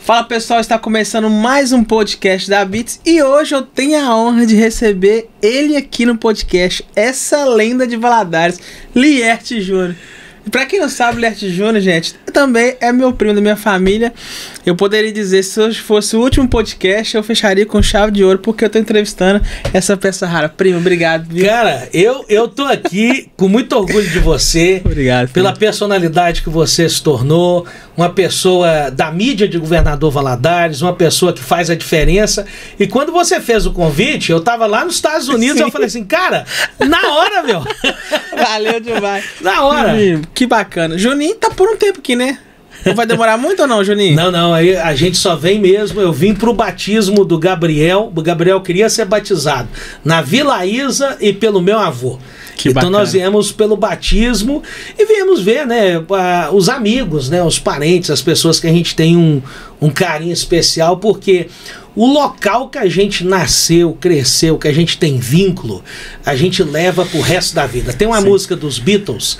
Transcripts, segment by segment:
Fala pessoal, está começando mais um podcast da Beats e hoje eu tenho a honra de receber ele aqui no podcast, essa lenda de Valadares, Lierte Júnior. E pra quem não sabe, Lierte Júnior, gente, também é meu primo da minha família. Eu poderia dizer, se hoje fosse o último podcast, eu fecharia com chave de ouro, porque eu tô entrevistando essa peça rara. Primo, obrigado. Viu? Cara, eu tô aqui com muito orgulho de você. Obrigado. Pela personalidade que você se tornou, uma pessoa da mídia de Governador Valadares, uma pessoa que faz a diferença. E quando você fez o convite, eu tava lá nos Estados Unidos, eu falei assim, cara, na hora, meu. Valeu demais. Na hora. Que bacana. Juninho tá por um tempo aqui, né? Não vai demorar muito ou não, Juninho? Não, aí a gente só vem mesmo. Eu vim pro batismo do Gabriel. O Gabriel queria ser batizado na Vila Isa e pelo meu avô. Que então bacana. Nós viemos pelo batismo e viemos ver, né, os amigos, né, os parentes, as pessoas que a gente tem um carinho especial, porque o local que a gente nasceu, cresceu, que a gente tem vínculo, a gente leva pro resto da vida. Tem uma música dos Beatles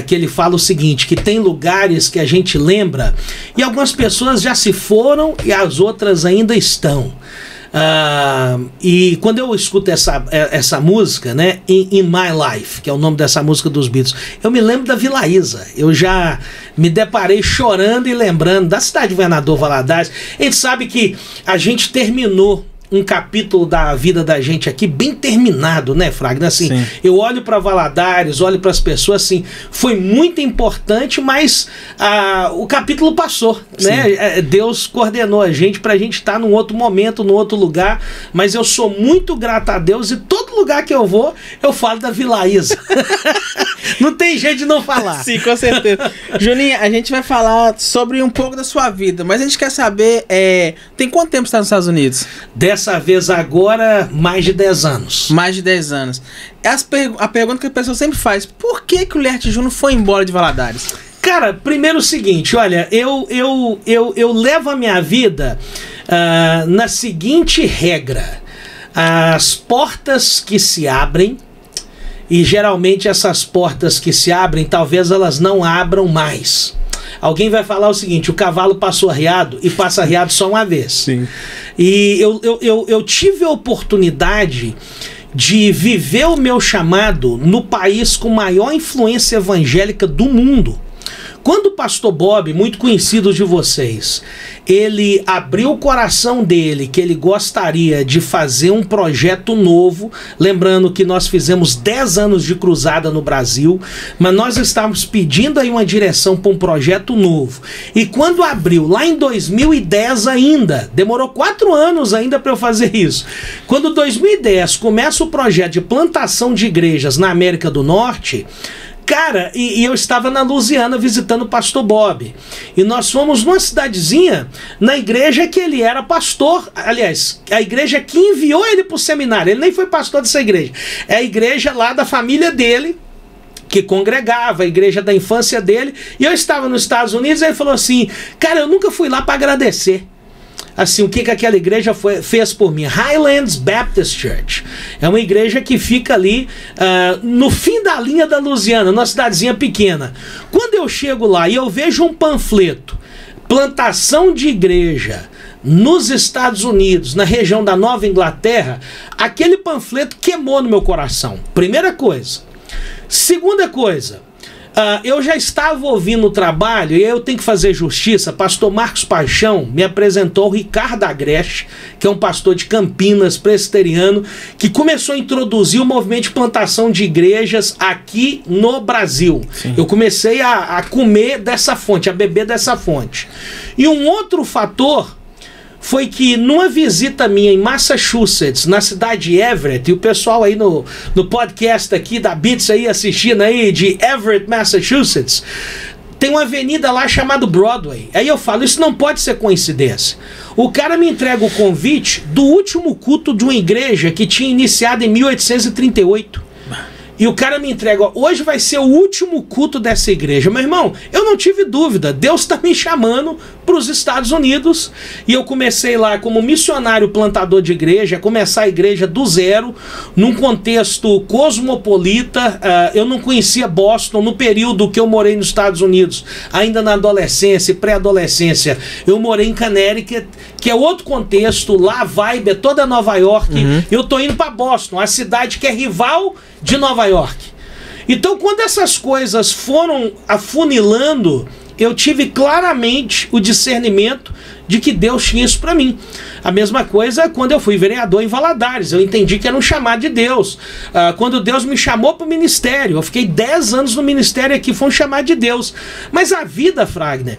que ele fala o seguinte, que tem lugares que a gente lembra e algumas pessoas já se foram e as outras ainda estão. E quando eu escuto essa música, né, In My Life, que é o nome dessa música dos Beatles, eu me lembro da Vila Isa. Eu já me deparei chorando e lembrando da cidade de Governador Valadares. A gente sabe que a gente terminou um capítulo da vida da gente aqui bem terminado, né, Fragner? Assim, sim. Eu olho para Valadares, olho para as pessoas, assim, foi muito importante, mas o capítulo passou, né? Deus coordenou a gente pra gente estar num outro momento, num outro lugar, mas eu sou muito grato a Deus e todo lugar que eu vou, eu falo da Vila Isa. Não tem jeito de não falar. Sim, com certeza. Juninho, a gente vai falar sobre um pouco da sua vida, mas a gente quer saber, tem quanto tempo você está nos Estados Unidos? Dessa vez agora, mais de 10 anos. Mais de 10 anos. A pergunta que a pessoa sempre faz, por que o Lierte Júnior foi embora de Valadares? Cara, primeiro o seguinte, olha, eu levo a minha vida na seguinte regra. As portas que se abrem, e geralmente essas portas que se abrem, talvez elas não abram mais. Alguém vai falar o seguinte, o cavalo passou arriado e passa arriado só uma vez. Sim. E eu tive a oportunidade de viver o meu chamado no país com maior influência evangélica do mundo. Quando o pastor Bob, muito conhecido de vocês, ele abriu o coração dele que ele gostaria de fazer um projeto novo, lembrando que nós fizemos 10 anos de cruzada no Brasil, mas nós estávamos pedindo aí uma direção para um projeto novo. E quando abriu, lá em 2010 ainda, demorou 4 anos ainda para eu fazer isso. Quando 2010 começa o projeto de plantação de igrejas na América do Norte, cara, e eu estava na Louisiana visitando o pastor Bob. E nós fomos numa cidadezinha, na igreja que ele era pastor. Aliás, a igreja que enviou ele para o seminário. Ele nem foi pastor dessa igreja. É a igreja lá da família dele, que congregava, a igreja da infância dele. E eu estava nos Estados Unidos e ele falou assim, cara, eu nunca fui lá para agradecer. Assim, o que aquela igreja fez por mim? Highlands Baptist Church. É uma igreja que fica ali no fim da linha da Louisiana, numa cidadezinha pequena. Quando eu chego lá e eu vejo um panfleto, plantação de igreja nos Estados Unidos, na região da Nova Inglaterra, aquele panfleto queimou no meu coração. Primeira coisa. Segunda coisa, eu já estava ouvindo o trabalho e eu tenho que fazer justiça. Pastor Marcos Paixão me apresentou o Ricardo Agreste, que é um pastor de Campinas, presbiteriano, que começou a introduzir o movimento de plantação de igrejas aqui no Brasil. Sim. Eu comecei a comer dessa fonte, a beber dessa fonte. E um outro fator foi que numa visita minha em Massachusetts, na cidade de Everett, e o pessoal aí no podcast aqui da Beats aí assistindo aí de Everett, Massachusetts, tem uma avenida lá chamada Broadway. Aí eu falo, isso não pode ser coincidência. O cara me entrega o convite do último culto de uma igreja que tinha iniciado em 1838. E o cara me entrega, ó, hoje vai ser o último culto dessa igreja. Meu irmão, eu não tive dúvida, Deus está me chamando para os Estados Unidos. E eu comecei lá como missionário plantador de igreja, começar a igreja do zero, num contexto cosmopolita. Eu não conhecia Boston no período que eu morei nos Estados Unidos, ainda na adolescência e pré-adolescência. Eu morei em Connecticut, que é outro contexto, lá a vibe é toda Nova York. Eu tô indo para Boston, a cidade que é rival de Nova York. Então, quando essas coisas foram afunilando, eu tive claramente o discernimento de que Deus tinha isso para mim. A mesma coisa quando eu fui vereador em Valadares, eu entendi que era um chamado de Deus. Quando Deus me chamou para o ministério, eu fiquei 10 anos no ministério aqui, foi um chamado de Deus. Mas a vida, Fragner,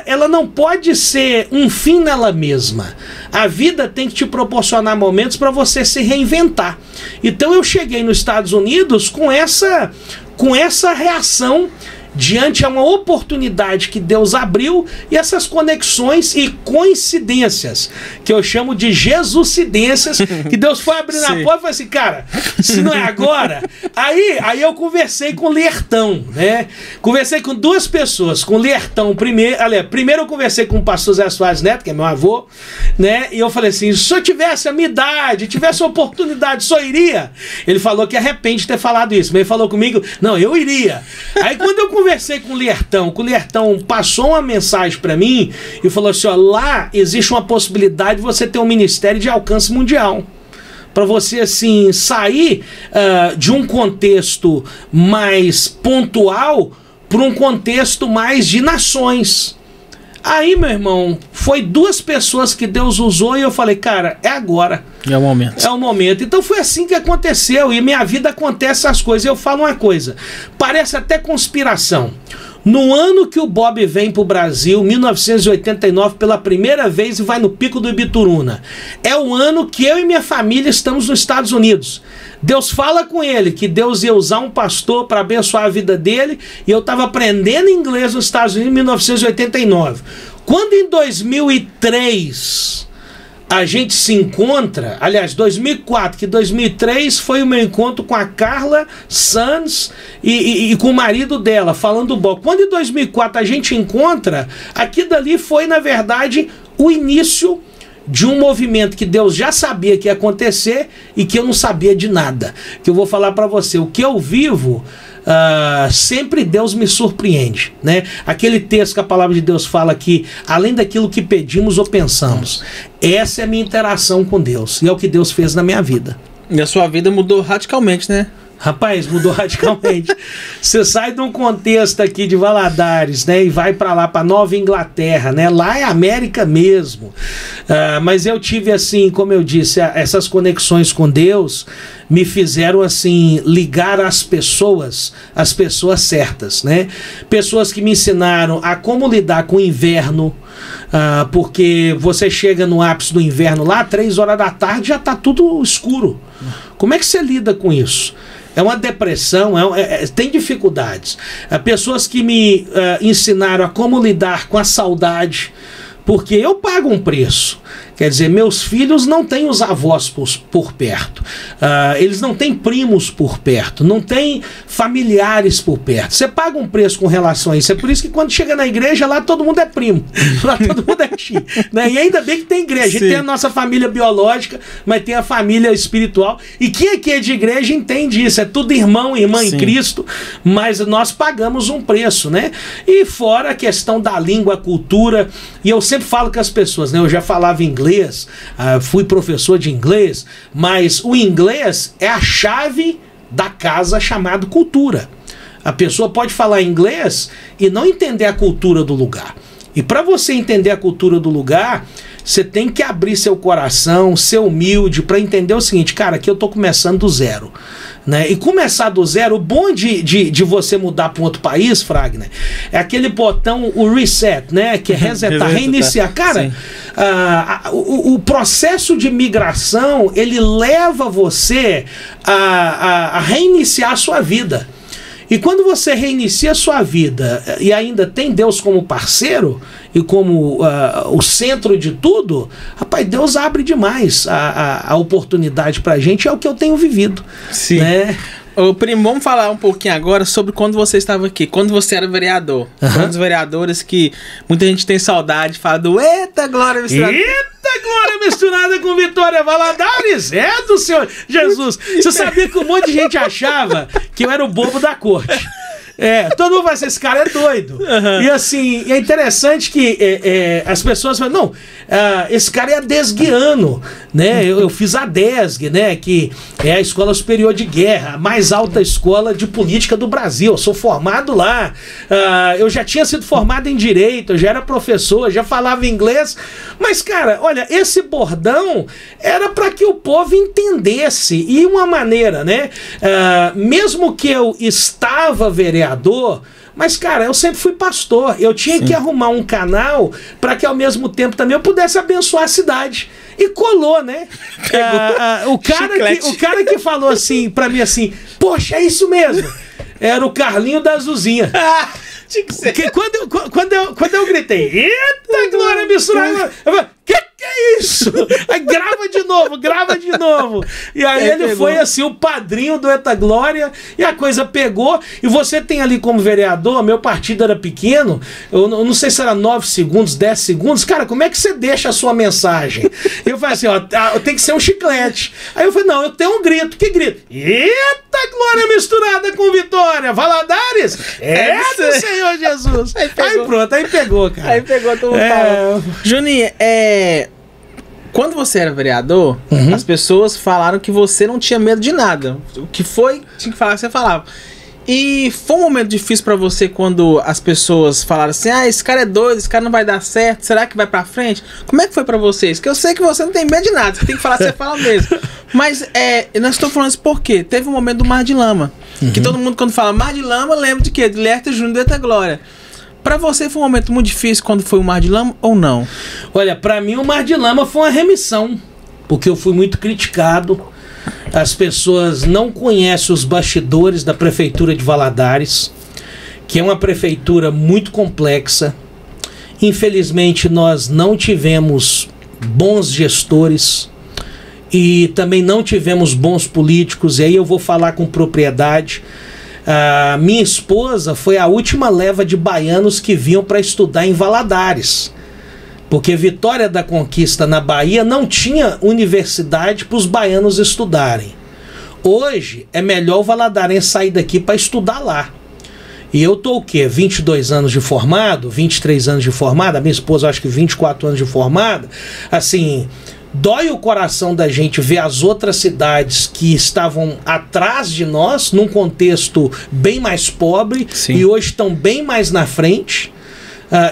ela não pode ser um fim nela mesma. A vida tem que te proporcionar momentos para você se reinventar. Então eu cheguei nos Estados Unidos com essa reação diante a uma oportunidade que Deus abriu, e essas conexões e coincidências, que eu chamo de Jesucidências, que Deus foi abrindo a porta e falou assim, cara, se não é agora... Aí eu conversei com o Liertão, né? Conversei com duas pessoas, com o Liertão primeiro eu conversei com o pastor Zé Soares Neto, que é meu avô, né? E eu falei assim, se eu tivesse a minha idade, tivesse a oportunidade, só iria? Ele falou que arrepende de ter falado isso, mas ele falou comigo, não, eu iria. Aí quando eu conversei com o Liertão passou uma mensagem para mim e falou assim, ó, lá existe uma possibilidade de você ter um ministério de alcance mundial. Para você, assim, sair de um contexto mais pontual para um contexto mais de nações. Aí, meu irmão, foi duas pessoas que Deus usou e eu falei, cara, é agora. É o momento. É o momento. Então foi assim que aconteceu, e minha vida acontece essas coisas. Eu falo uma coisa, parece até conspiração. No ano que o Bob vem para o Brasil, 1989, pela primeira vez, e vai no Pico do Ibituruna, é o ano que eu e minha família estamos nos Estados Unidos. Deus fala com ele que Deus ia usar um pastor para abençoar a vida dele, e eu estava aprendendo inglês nos Estados Unidos em 1989. Quando em 2003 a gente se encontra, aliás, 2004, que 2003 foi o meu encontro com a Carla Sanz e com o marido dela, falando bom. Quando em 2004 a gente encontra, aqui dali foi, na verdade, o início de um movimento que Deus já sabia que ia acontecer e que eu não sabia de nada. Que eu vou falar para você, o que eu vivo... sempre Deus me surpreende, né? Aquele texto que a palavra de Deus fala que além daquilo que pedimos ou pensamos, essa é a minha interação com Deus, e é o que Deus fez na minha vida. E a sua vida mudou radicalmente, né? Rapaz, mudou radicalmente. Você sai de um contexto aqui de Valadares, né, e vai para lá, para Nova Inglaterra, né? Lá é América mesmo. Mas eu tive, assim, como eu disse, essas conexões com Deus me fizeram, assim, ligar as pessoas certas, né? Pessoas que me ensinaram a como lidar com o inverno, porque você chega no ápice do inverno lá, 3 horas da tarde já tá tudo escuro. Como é que você lida com isso? É uma depressão, tem dificuldades. Pessoas que me ensinaram a como lidar com a saudade, porque eu pago um preço. Quer dizer, meus filhos não têm os avós por perto, eles não têm primos por perto, não têm familiares por perto. Você paga um preço com relação a isso. É por isso que quando chega na igreja, lá todo mundo é primo, lá todo mundo é tio, né? E ainda bem que tem igreja. A gente tem a nossa família biológica, mas tem a família espiritual. E quem aqui é de igreja entende isso. É tudo irmão, irmã em Cristo, mas nós pagamos um preço, né? E fora a questão da língua, a cultura. E eu sempre falo com as pessoas, né? Eu já falava inglês, fui professor de inglês, mas o inglês é a chave da casa chamada cultura. A pessoa pode falar inglês e não entender a cultura do lugar. E para você entender a cultura do lugar, você tem que abrir seu coração, ser humilde, para entender o seguinte, cara, aqui eu tô começando do zero, né? E começar do zero, o bom de você mudar para um outro país, Fragner, é aquele botão, o reset, né? Que é resetar, reiniciar. Cara, o processo de migração, ele leva você a reiniciar a sua vida. E quando você reinicia a sua vida e ainda tem Deus como parceiro e como o centro de tudo, rapaz, Deus abre demais a oportunidade pra gente, é o que eu tenho vivido. Sim. Né? Ô, primo, vamos falar um pouquinho agora sobre quando você estava aqui, quando você era vereador. Um dos vereadores que muita gente tem saudade, fala do Eita Glória Misturada. Eita Glória Misturada com Vitória Valadares, é do Senhor Jesus. Você sabia que um monte de gente achava que eu era o bobo da corte. Todo mundo vai ser, esse cara é doido. E assim, é interessante que as pessoas falam, não, esse cara é adesguiano, né? Eu fiz a ADESG, né? Que é a Escola Superior de Guerra, a mais alta escola de política do Brasil. Eu sou formado lá. Eu já tinha sido formado em Direito, eu já era professor, já falava inglês. Mas, cara, olha, esse bordão era para que o povo entendesse. E uma maneira, né? Mesmo que eu estava vereador, mas, cara, eu sempre fui pastor. Eu tinha que arrumar um canal para que ao mesmo tempo também eu pudesse abençoar a cidade. E colou, né? O cara que falou assim para mim assim, poxa, é isso mesmo. Era o Carlinho da Azulzinha. Tinha que ser. Quando eu gritei, eita Glória Misturada, eu falei, que é isso? Aí grava de novo. E aí ele pegou. Foi assim, o padrinho do Eita Glória, e a coisa pegou. E você tem ali como vereador, meu partido era pequeno, eu não sei se era 9 segundos, 10 segundos. Cara, como é que você deixa a sua mensagem? Eu falei assim, ó, tem que ser um chiclete. Aí eu falei, não, eu tenho um grito. Que grito? Eita Glória Misturada com Vitória Valadares, é do Senhor Jesus. Aí pronto, aí pegou, cara. Aí pegou, todo mundo falando. Juninho, quando você era vereador, as pessoas falaram que você não tinha medo de nada. O que foi, tinha que falar, você falava. E foi um momento difícil pra você quando as pessoas falaram assim, esse cara é doido, esse cara não vai dar certo, será que vai pra frente? Como é que foi pra vocês? Que eu sei que você não tem medo de nada, você tem que falar, você fala mesmo. Mas nós estamos falando isso porque teve um momento do Mar de Lama, que todo mundo quando fala Mar de Lama lembra de quê? De Lierta Júnior do Eita Glória. Pra você foi um momento muito difícil quando foi o Mar de Lama ou não? Olha, pra mim o Mar de Lama foi uma remissão, porque eu fui muito criticado. As pessoas não conhecem os bastidores da Prefeitura de Valadares, que é uma prefeitura muito complexa. Infelizmente nós não tivemos bons gestores e também não tivemos bons políticos, e aí eu vou falar com propriedade. Minha esposa foi a última leva de baianos que vinham para estudar em Valadares, porque Vitória da Conquista na Bahia não tinha universidade para os baianos estudarem. Hoje é melhor o valadarense sair daqui para estudar lá. E eu tô o quê? 22 anos de formado, 23 anos de formado, a minha esposa acho que 24 anos de formada. Assim, dói o coração da gente ver as outras cidades que estavam atrás de nós, num contexto bem mais pobre, e hoje estão bem mais na frente.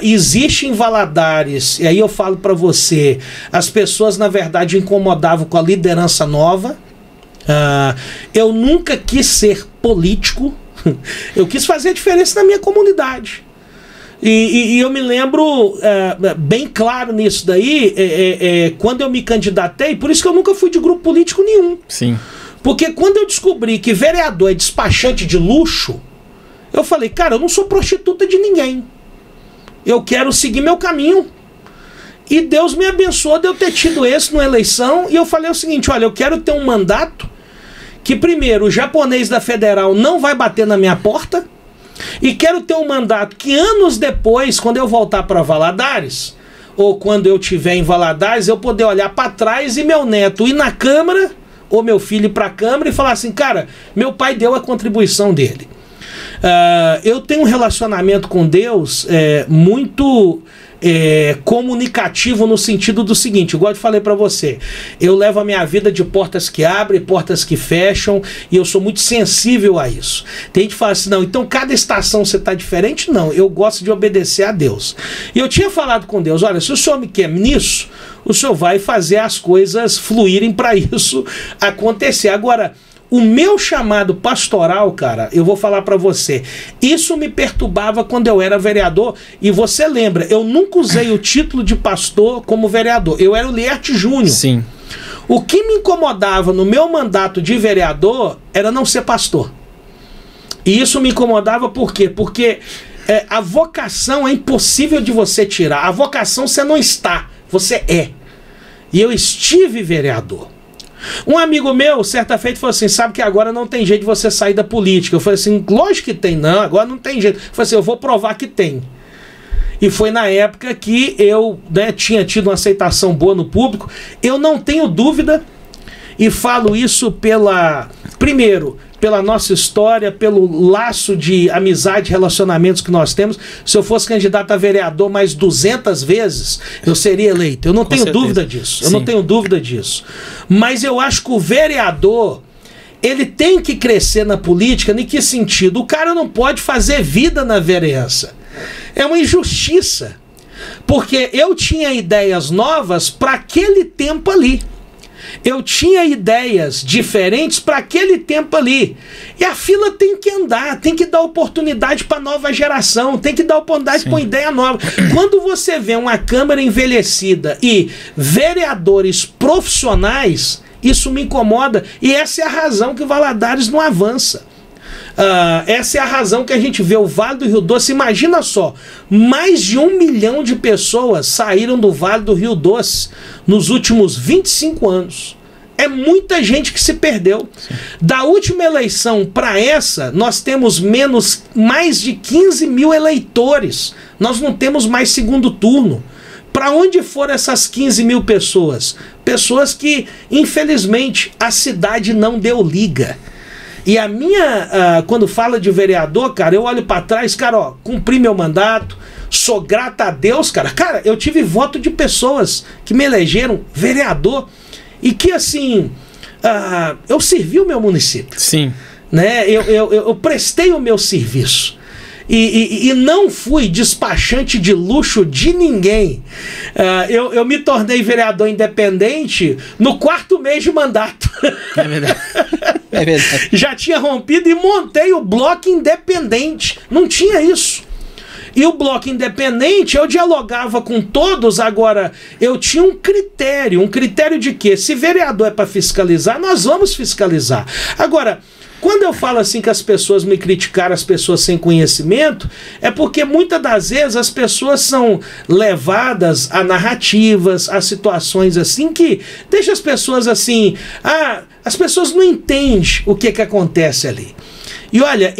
Existe em Valadares, e aí eu falo para você, as pessoas na verdade incomodavam com a liderança nova. Eu nunca quis ser político, eu quis fazer a diferença na minha comunidade. E eu me lembro bem claro nisso daí, quando eu me candidatei, por isso que eu nunca fui de grupo político nenhum. Sim. Porque quando eu descobri que vereador é despachante de luxo, eu falei, cara, eu não sou prostituta de ninguém. Eu quero seguir meu caminho. E Deus me abençoou de eu ter tido esse numa eleição. E eu falei o seguinte, olha, eu quero ter um mandato que primeiro o japonês da Federal não vai bater na minha porta. E quero ter um mandato que anos depois, quando eu voltar para Valadares, ou quando eu estiver em Valadares, eu poder olhar para trás e meu neto ir na Câmara, ou meu filho ir para a Câmara e falar assim, cara, meu pai deu a contribuição dele. Eu tenho um relacionamento com Deus muito comunicativo no sentido do seguinte, igual eu falei para você, eu levo a minha vida de portas que abrem, portas que fecham, e eu sou muito sensível a isso. Tem gente que fala assim, não, então cada estação você está diferente? Não, eu gosto de obedecer a Deus. E eu tinha falado com Deus, olha, se o Senhor me quer nisso, o Senhor vai fazer as coisas fluírem para isso acontecer. Agora, o meu chamado pastoral, cara, eu vou falar pra você, isso me perturbava quando eu era vereador, e você lembra, eu nunca usei o título de pastor como vereador, eu era o Lierta Júnior. Sim. O que me incomodava no meu mandato de vereador era não ser pastor. E isso me incomodava por quê? Porque a vocação é impossível de você tirar, a vocação você não está, você é. E eu estive vereador. Um amigo meu, certa feita, falou assim, sabe que agora não tem jeito de você sair da política. Eu falei assim, lógico que tem, não, agora não tem jeito. Eu falei assim, eu vou provar que tem. E foi na época que eu, né, tinha tido uma aceitação boa no público. Eu não tenho dúvida, e falo isso primeiro, pela nossa história, pelo laço de amizade e relacionamentos que nós temos. Se eu fosse candidato a vereador mais 200 vezes, eu seria eleito. Eu não tenho dúvida disso. Eu não tenho dúvida disso. Mas eu acho que o vereador, ele tem que crescer na política. Em que sentido? O cara não pode fazer vida na vereança. É uma injustiça. Porque eu tinha ideias novas para aquele tempo ali. Eu tinha ideias diferentes para aquele tempo ali. E a fila tem que andar, tem que dar oportunidade para nova geração, tem que dar oportunidade para uma ideia nova. Quando você vê uma Câmara envelhecida e vereadores profissionais, isso me incomoda. E essa é a razão que Valadares não avança. Essa é a razão que a gente vê o Vale do Rio Doce. Imagina só, mais de 1 milhão de pessoas saíram do Vale do Rio Doce nos últimos 25 anos. É muita gente que se perdeu. Sim. Da última eleição para essa, nós temos mais de 15 mil eleitores. Nós não temos mais segundo turno. Para onde foram essas 15 mil pessoas? Pessoas que, infelizmente, a cidade não deu liga. E a minha, quando fala de vereador, cara, eu olho para trás, cara, ó, cumpri meu mandato, sou grato a Deus, cara. Cara, eu tive voto de pessoas que me elegeram vereador e que, assim, eu servi o meu município. Sim. Né? Eu prestei o meu serviço. E não fui despachante de luxo de ninguém. Eu me tornei vereador independente no 4º mês de mandato. É verdade. É verdade. Já tinha rompido e montei o Bloco Independente. Não tinha isso. E o Bloco Independente, eu dialogava com todos. Agora, eu tinha um critério de quê? Se vereador é para fiscalizar, nós vamos fiscalizar. Agora, quando eu falo assim que as pessoas me criticaram, as pessoas sem conhecimento, é porque muitas das vezes as pessoas são levadas a narrativas, a situações assim que deixa as pessoas assim, as pessoas não entendem o que acontece ali. E olha,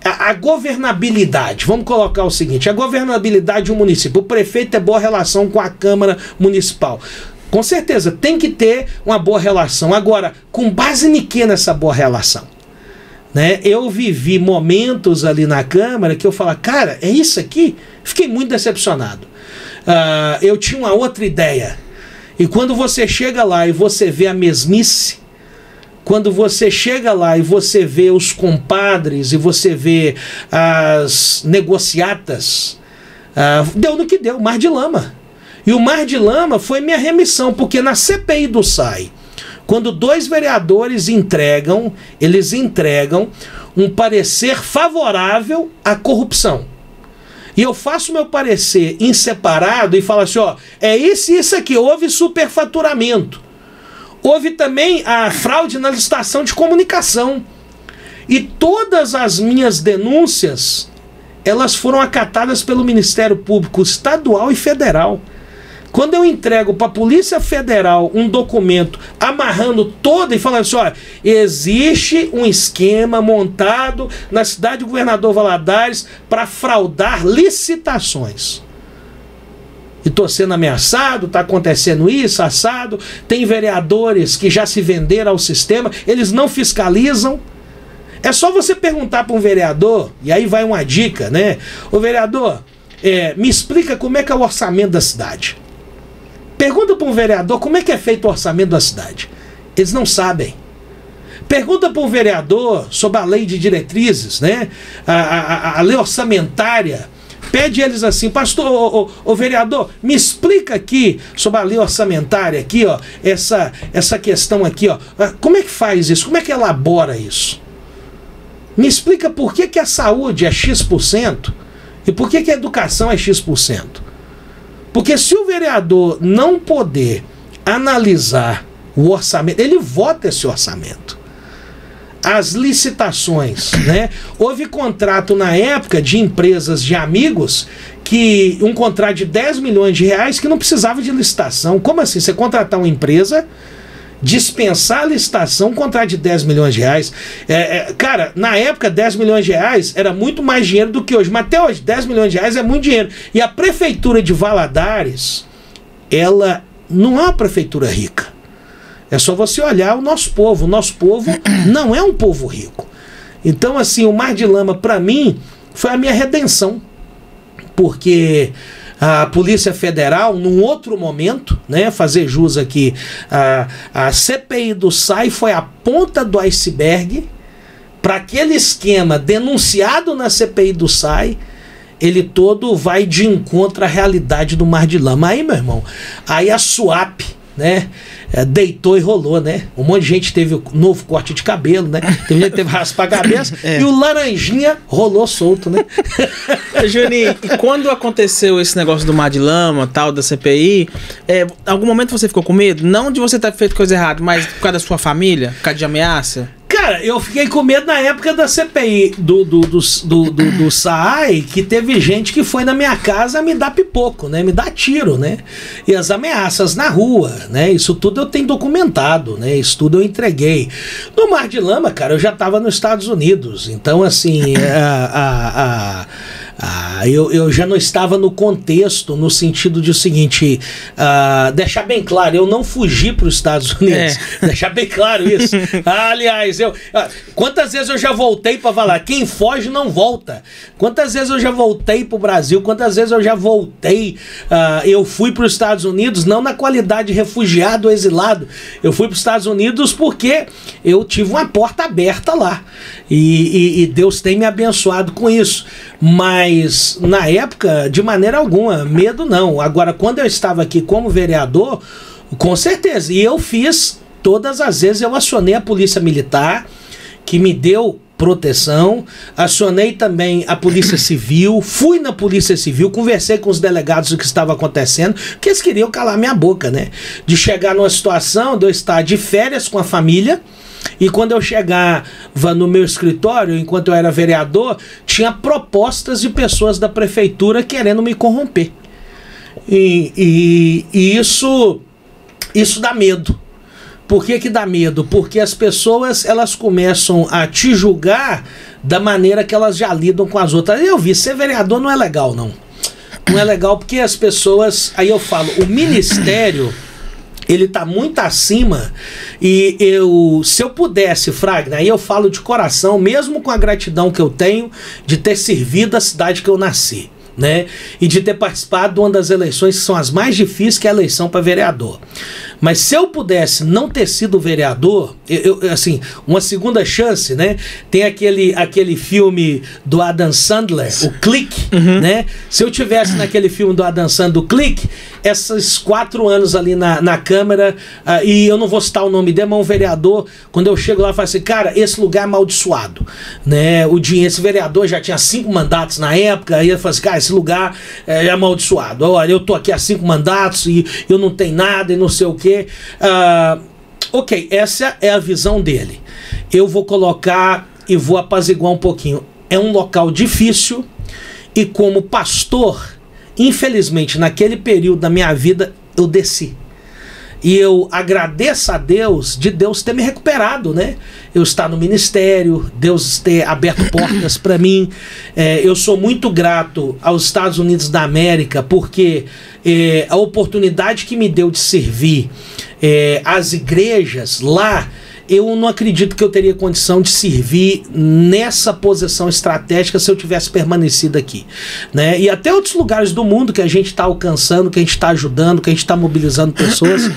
a governabilidade, vamos colocar o seguinte, a governabilidade de um município, o prefeito tem boa relação com a Câmara Municipal. Com certeza, tem que ter uma boa relação. Agora, com base em que nessa boa relação? Né? Eu vivi momentos ali na Câmara que eu falo, cara, é isso aqui? Fiquei muito decepcionado. Eu tinha uma outra ideia. E quando você chega lá e você vê a mesmice, quando você chega lá e você vê os compadres e você vê as negociatas, deu no que deu, mar de lama. E o mar de lama foi minha remissão, porque na CPI do SAI, quando 2 vereadores eles entregam um parecer favorável à corrupção. E eu faço meu parecer em separado e falo assim, ó, é isso e isso aqui, houve superfaturamento. Houve também a fraude na licitação de comunicação. E todas as minhas denúncias, elas foram acatadas pelo Ministério Público Estadual e Federal. Quando eu entrego para a Polícia Federal um documento amarrando todo e falando assim, olha, existe um esquema montado na cidade do Governador Valadares para fraudar licitações. E estou sendo ameaçado, está acontecendo isso, assado, tem vereadores que já se venderam ao sistema, eles não fiscalizam. É só você perguntar para um vereador, e aí vai uma dica, né? Ô vereador, me explica como é que é o orçamento da cidade. Pergunta para um vereador como é que é feito o orçamento da cidade. Eles não sabem. Pergunta para um vereador sobre a lei de diretrizes, né? A lei orçamentária. Pede eles assim, pastor, ô vereador, me explica aqui sobre a lei orçamentária, aqui, ó, essa questão aqui, ó. Como é que faz isso? Como é que elabora isso? Me explica por que a saúde é X% e por que a educação é X%. Porque se o vereador não poder analisar o orçamento, ele vota esse orçamento. As licitações, né? Houve contrato na época de empresas de amigos, que um contrato de 10 milhões de reais que não precisava de licitação. Como assim? Você contratar uma empresa dispensar a licitação, contrato de 10 milhões de reais. Cara, na época 10 milhões de reais era muito mais dinheiro do que hoje, mas até hoje 10 milhões de reais é muito dinheiro. E a prefeitura de Valadares, ela não é uma prefeitura rica. É só você olhar o nosso povo. O nosso povo não é um povo rico. Então, assim, o Mar de Lama, para mim, foi a minha redenção. Porque a Polícia Federal, num outro momento, né, fazer jus aqui, a CPI do SAI foi a ponta do iceberg para aquele esquema denunciado na CPI do SAI, ele todo vai de encontro à realidade do Mar de Lama. Aí, meu irmão, aí a SUAP, né, deitou e rolou, né? Um monte de gente teve o novo corte de cabelo, né? Teve gente que teve raspar a cabeça e o Laranjinha rolou solto, né? Juninho, e quando aconteceu esse negócio do Mar de Lama, tal, da CPI, algum momento você ficou com medo? Não de você ter feito coisa errada, mas por causa da sua família? Por causa de ameaça? Cara, eu fiquei com medo na época da CPI do SAI, que teve gente que foi na minha casa me dar pipoco, né? Me dar tiro, né? E as ameaças na rua, né? Isso tudo eu tenho documentado, né? Isso tudo eu entreguei. No Mar de Lama, cara, eu já estava nos Estados Unidos. Então, assim, eu já não estava no contexto, no sentido de o seguinte, deixar bem claro, eu não fugi para os Estados Unidos. Deixar bem claro isso. Aliás, quantas vezes eu já voltei para falar, quem foge não volta. Quantas vezes eu já voltei para o Brasil, quantas vezes eu já voltei, eu fui para os Estados Unidos, não na qualidade de refugiado ou exilado, eu fui para os Estados Unidos porque eu tive uma porta aberta lá. E Deus tem me abençoado com isso. Mas, na época, de maneira alguma, medo não. Agora, quando eu estava aqui como vereador, com certeza. E eu fiz, todas as vezes, eu acionei a Polícia Militar, que me deu proteção, acionei também a Polícia Civil, fui na Polícia Civil, conversei com os delegados do que estava acontecendo, porque eles queriam calar minha boca, né? De chegar numa situação de eu estar de férias com a família, e quando eu chegava no meu escritório, enquanto eu era vereador, tinha propostas de pessoas da prefeitura querendo me corromper. E isso dá medo. Por que dá medo? Porque as pessoas, elas começam a te julgar da maneira que elas já lidam com as outras. Eu vi, ser vereador não é legal, não. Não é legal porque as pessoas... Aí eu falo, o ministério... ele tá muito acima e se eu pudesse, Fragner, aí eu falo de coração, mesmo com a gratidão que eu tenho de ter servido a cidade que eu nasci, né? E de ter participado de uma das eleições que são as mais difíceis, que é a eleição para vereador. Mas se eu pudesse não ter sido vereador, assim, uma segunda chance, né? Tem aquele filme do Adam Sandler, o Clique, né? Se eu tivesse naquele filme do Adam Sandler, o Clique, esses 4 anos ali na Câmara, e eu não vou citar o nome dele, mas um vereador, quando eu chego lá, eu falo assim, cara, esse lugar é amaldiçoado, né? Esse vereador já tinha 5 mandatos na época, aí eu falo assim, cara, esse lugar é amaldiçoado. Olha, eu tô aqui há 5 mandatos e eu não tenho nada e não sei o quê. Ok, essa é a visão dele. Eu vou colocar e vou apaziguar um pouquinho. É um local difícil e como pastor, infelizmente, naquele período da minha vida, eu desci. E eu agradeço a Deus de Deus ter me recuperado, né? Eu estar no ministério, Deus ter aberto portas para mim. Eu sou muito grato aos Estados Unidos da América porque a oportunidade que me deu de servir as igrejas lá, eu não acredito que eu teria condição de servir nessa posição estratégica se eu tivesse permanecido aqui, né? E até outros lugares do mundo que a gente está alcançando, que a gente está ajudando, que a gente está mobilizando pessoas.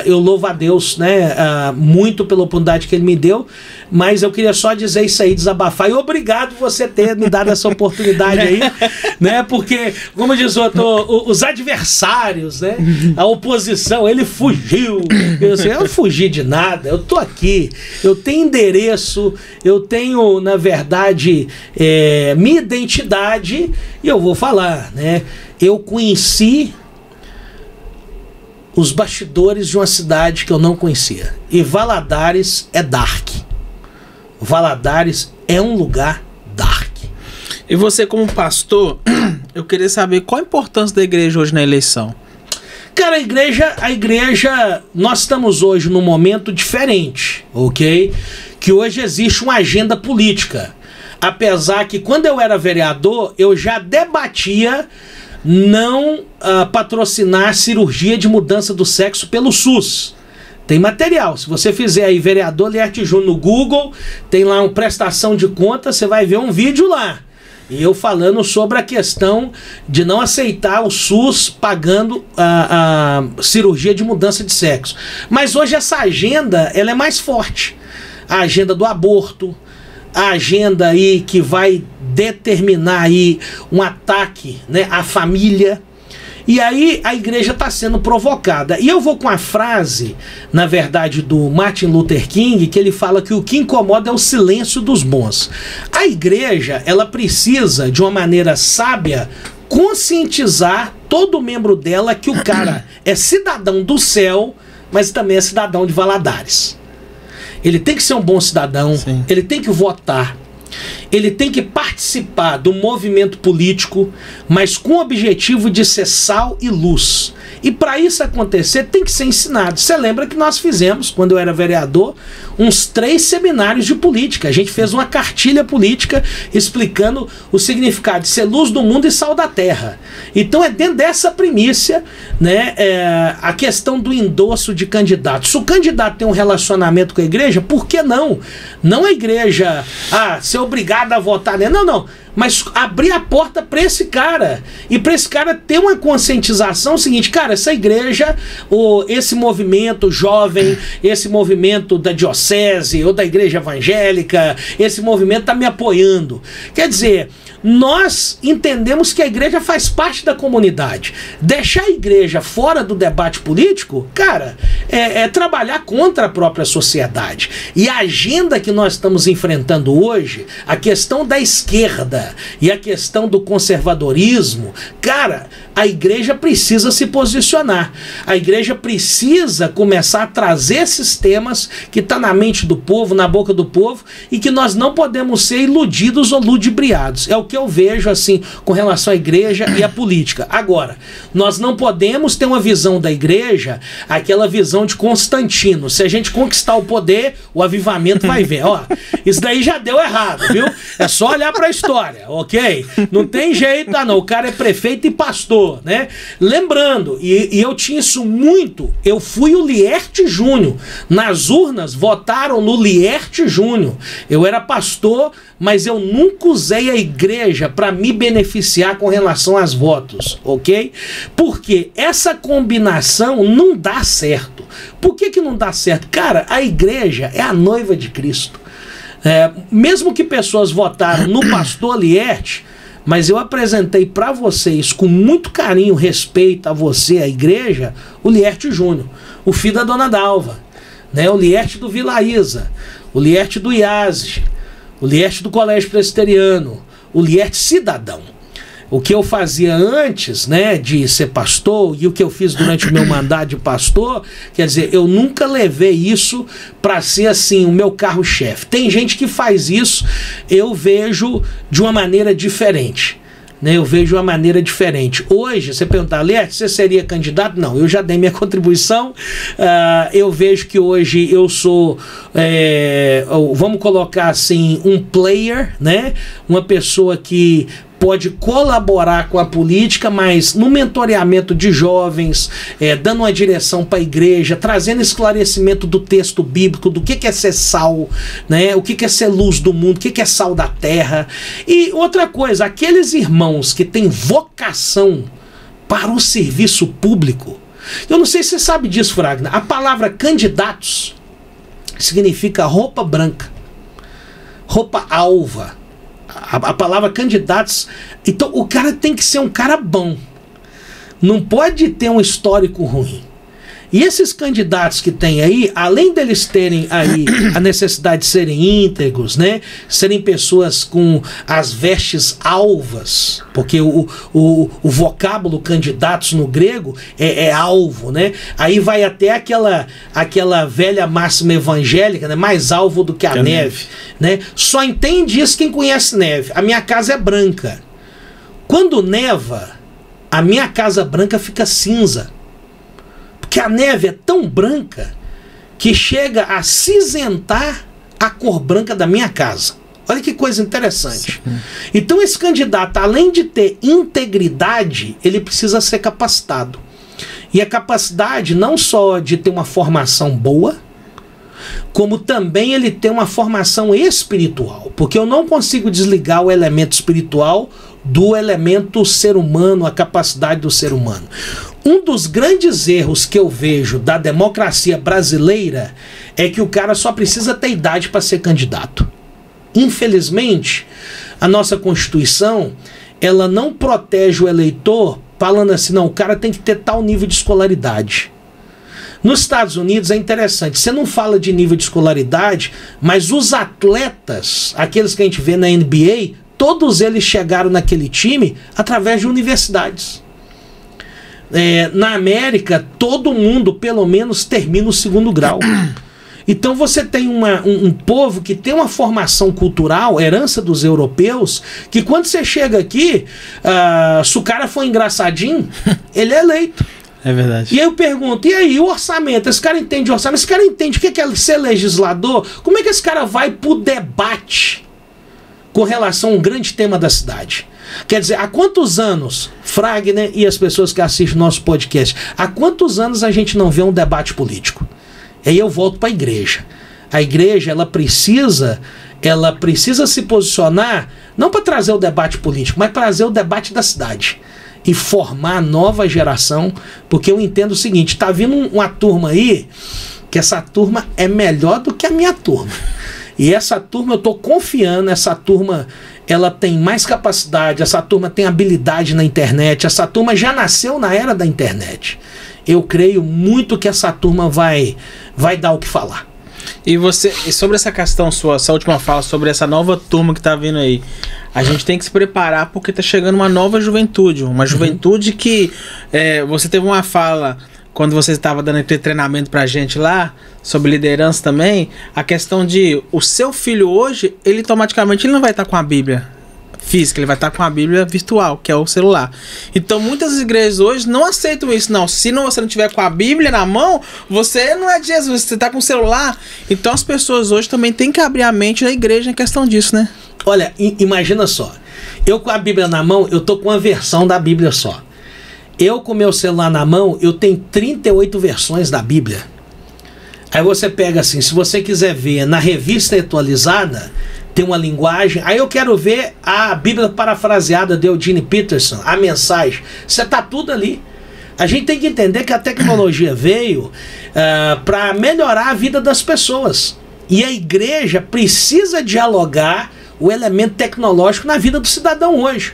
Eu louvo a Deus, né? Muito pela oportunidade que Ele me deu, mas eu queria só dizer isso aí, desabafar. E obrigado você ter me dado essa oportunidade aí, né? Porque, como diz outro, os adversários, né? A oposição, ele fugiu. Eu não fugi de nada, eu tô aqui, eu tenho endereço, eu tenho, na verdade, minha identidade, e eu vou falar, né? Eu conheci os bastidores de uma cidade que eu não conhecia. E Valadares é dark. Valadares é um lugar dark. E você, como pastor, eu queria saber qual a importância da igreja hoje na eleição. Cara, a igreja, nós estamos hoje num momento diferente, ok? Que hoje existe uma agenda política. Apesar que quando eu era vereador, eu já debatia não patrocinar cirurgia de mudança do sexo pelo SUS. Tem material, se você fizer aí vereador Lierte Júnior no Google, tem lá uma prestação de contas, você vai ver um vídeo lá. E eu falando sobre a questão de não aceitar o SUS pagando a cirurgia de mudança de sexo. Mas hoje essa agenda, ela é mais forte. A agenda do aborto, a agenda aí que vai determinar aí um ataque, né, à família. E aí a igreja está sendo provocada. E eu vou com a frase, na verdade, do Martin Luther King, que ele fala que o que incomoda é o silêncio dos bons. A igreja, ela precisa, de uma maneira sábia, conscientizar todo membro dela que o cara é cidadão do céu, mas também é cidadão de Valadares. Ele tem que ser um bom cidadão, sim, ele tem que votar, ele tem que participar do movimento político, mas com o objetivo de ser sal e luz. E para isso acontecer, tem que ser ensinado. Você lembra que nós fizemos, quando eu era vereador, uns 3 seminários de política. A gente fez uma cartilha política explicando o significado de ser luz do mundo e sal da terra. Então é dentro dessa premissa, né, a questão do endosso de candidatos. Se o candidato tem um relacionamento com a igreja, por que não? Não a igreja ser obrigada a votar nele. Não, não. Mas abrir a porta para esse cara. E para esse cara ter uma conscientização seguinte, cara, essa igreja, ou esse movimento jovem, esse movimento da diocese ou da igreja evangélica, esse movimento está me apoiando. Quer dizer, nós entendemos que a igreja faz parte da comunidade. Deixar a igreja fora do debate político, cara, é trabalhar contra a própria sociedade. E a agenda que nós estamos enfrentando hoje, a questão da esquerda e a questão do conservadorismo, cara, a igreja precisa se posicionar. A igreja precisa começar a trazer esses temas que estão na mente do povo, na boca do povo, e que nós não podemos ser iludidos ou ludibriados. É o que eu vejo assim com relação à igreja e à política. Agora, nós não podemos ter uma visão da igreja, aquela visão de Constantino. Se a gente conquistar o poder, o avivamento vai vir. Ó, isso daí já deu errado, viu? É só olhar para a história, ok? Não tem jeito, não. O cara é prefeito e pastor, né? Lembrando, e eu tinha isso muito, eu fui o Lierte Júnior. Nas urnas, votaram no Lierte Júnior. Eu era pastor, mas eu nunca usei a igreja para me beneficiar com relação aos votos, ok? Porque essa combinação não dá certo. Por que não dá certo? Cara, a igreja é a noiva de Cristo. Mesmo que pessoas votaram no pastor Lierte, mas eu apresentei para vocês, com muito carinho, respeito a você, a igreja, o Lierte Júnior, o filho da dona Dalva, né? O Lierte do Vila Isa, o Lierte do IASG, o Lierte do Colégio Presbiteriano, o Lierte cidadão. O que eu fazia antes, né, de ser pastor, e o que eu fiz durante o meu mandato de pastor, quer dizer, eu nunca levei isso para ser assim, o meu carro-chefe. Tem gente que faz isso, eu vejo de uma maneira diferente. Eu vejo uma maneira diferente. Hoje, você perguntar, Lierte, você seria candidato? Não, eu já dei minha contribuição. Eu vejo que hoje eu sou, vamos colocar assim, um player, né? Uma pessoa que pode colaborar com a política, mas no mentoreamento de jovens, dando uma direção para a igreja, trazendo esclarecimento do texto bíblico, do que é ser sal, né? O que é ser luz do mundo, o que é sal da terra. E outra coisa, aqueles irmãos que têm vocação para o serviço público, eu não sei se você sabe disso, Fragner, a palavra candidatos significa roupa branca, roupa alva. A palavra candidatos. Então o cara tem que ser um cara bom. Não pode ter um histórico ruim. E esses candidatos que tem aí, além deles terem aí a necessidade de serem íntegros, né, serem pessoas com as vestes alvas, porque o vocábulo candidatos no grego é alvo, né? Aí vai até aquela velha máxima evangélica, né, mais alvo do que a neve, né? Só entende isso quem conhece neve. A minha casa é branca. Quando neva, a minha casa branca fica cinza. que a neve é tão branca que chega a cinzentar a cor branca da minha casa. Olha que coisa interessante. Sim. Então esse candidato, além de ter integridade, ele precisa ser capacitado. E a capacidade não só de ter uma formação boa, como também ele tem uma formação espiritual. Porque eu não consigo desligar o elemento espiritual do elemento ser humano, a capacidade do ser humano. Um dos grandes erros que eu vejo da democracia brasileira é que o cara só precisa ter idade para ser candidato. Infelizmente, a nossa Constituição, ela não protege o eleitor falando assim, não, o cara tem que ter tal nível de escolaridade. Nos Estados Unidos é interessante, você não fala de nível de escolaridade, mas os atletas, aqueles que a gente vê na NBA, todos eles chegaram naquele time através de universidades. Na América, todo mundo pelo menos termina o 2º grau. Então você tem um povo que tem uma formação cultural, herança dos europeus, que quando você chega aqui, se o cara for engraçadinho, ele é eleito. É verdade. E aí eu pergunto, e aí, o orçamento? Esse cara entende orçamento? Esse cara entende o que é ser legislador? Como é que esse cara vai pro debate com relação a um grande tema da cidade? Quer dizer, há quantos anos, Fragner e as pessoas que assistem nosso podcast, há quantos anos a gente não vê um debate político? Aí eu volto para a igreja. A igreja, ela precisa se posicionar, não para trazer o debate político, mas trazer o debate da cidade. E formar a nova geração, porque eu entendo o seguinte, tá vindo uma turma aí, que essa turma é melhor do que a minha turma. E essa turma, eu tô confiando, essa turma, ela tem mais capacidade, essa turma tem habilidade na internet, essa turma já nasceu na era da internet. Eu creio muito que essa turma vai dar o que falar. E sobre essa questão sua, essa última fala, sobre essa nova turma que tá vindo aí, a gente tem que se preparar porque tá chegando uma nova juventude, uma juventude que você teve uma fala quando você estava dando aquele treinamento pra gente lá, sobre liderança também, a questão de o seu filho hoje, ele automaticamente ele não vai estar com a Bíblia física, ele vai estar com a Bíblia virtual, que é o celular. Então muitas igrejas hoje não aceitam isso, não. Se você não tiver com a Bíblia na mão, você não é de Jesus, você está com o celular. Então as pessoas hoje também têm que abrir a mente da igreja em questão disso, né? Olha, imagina só, eu com a Bíblia na mão, eu tô com uma versão da Bíblia só. Eu com meu celular na mão, eu tenho 38 versões da Bíblia. Aí você pega assim, se você quiser ver na revista atualizada, tem uma linguagem. Aí eu quero ver a Bíblia parafraseada de Eugene Peterson, a mensagem. Você tá tudo ali. A gente tem que entender que a tecnologia veio para melhorar a vida das pessoas. E a igreja precisa dialogar o elemento tecnológico na vida do cidadão hoje.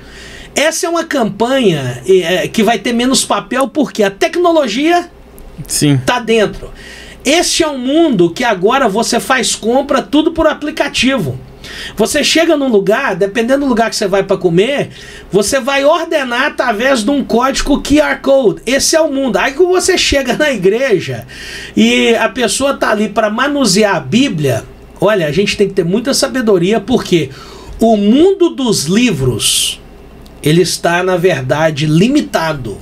Essa é uma campanha que vai ter menos papel porque a tecnologia está dentro. Este é um mundo que agora você faz compra tudo por aplicativo. Você chega num lugar, dependendo do lugar que você vai para comer, você vai ordenar através de um código QR Code. Esse é o mundo. Aí que você chega na igreja e a pessoa tá ali para manusear a Bíblia, olha, a gente tem que ter muita sabedoria porque o mundo dos livros, ele está, na verdade, limitado.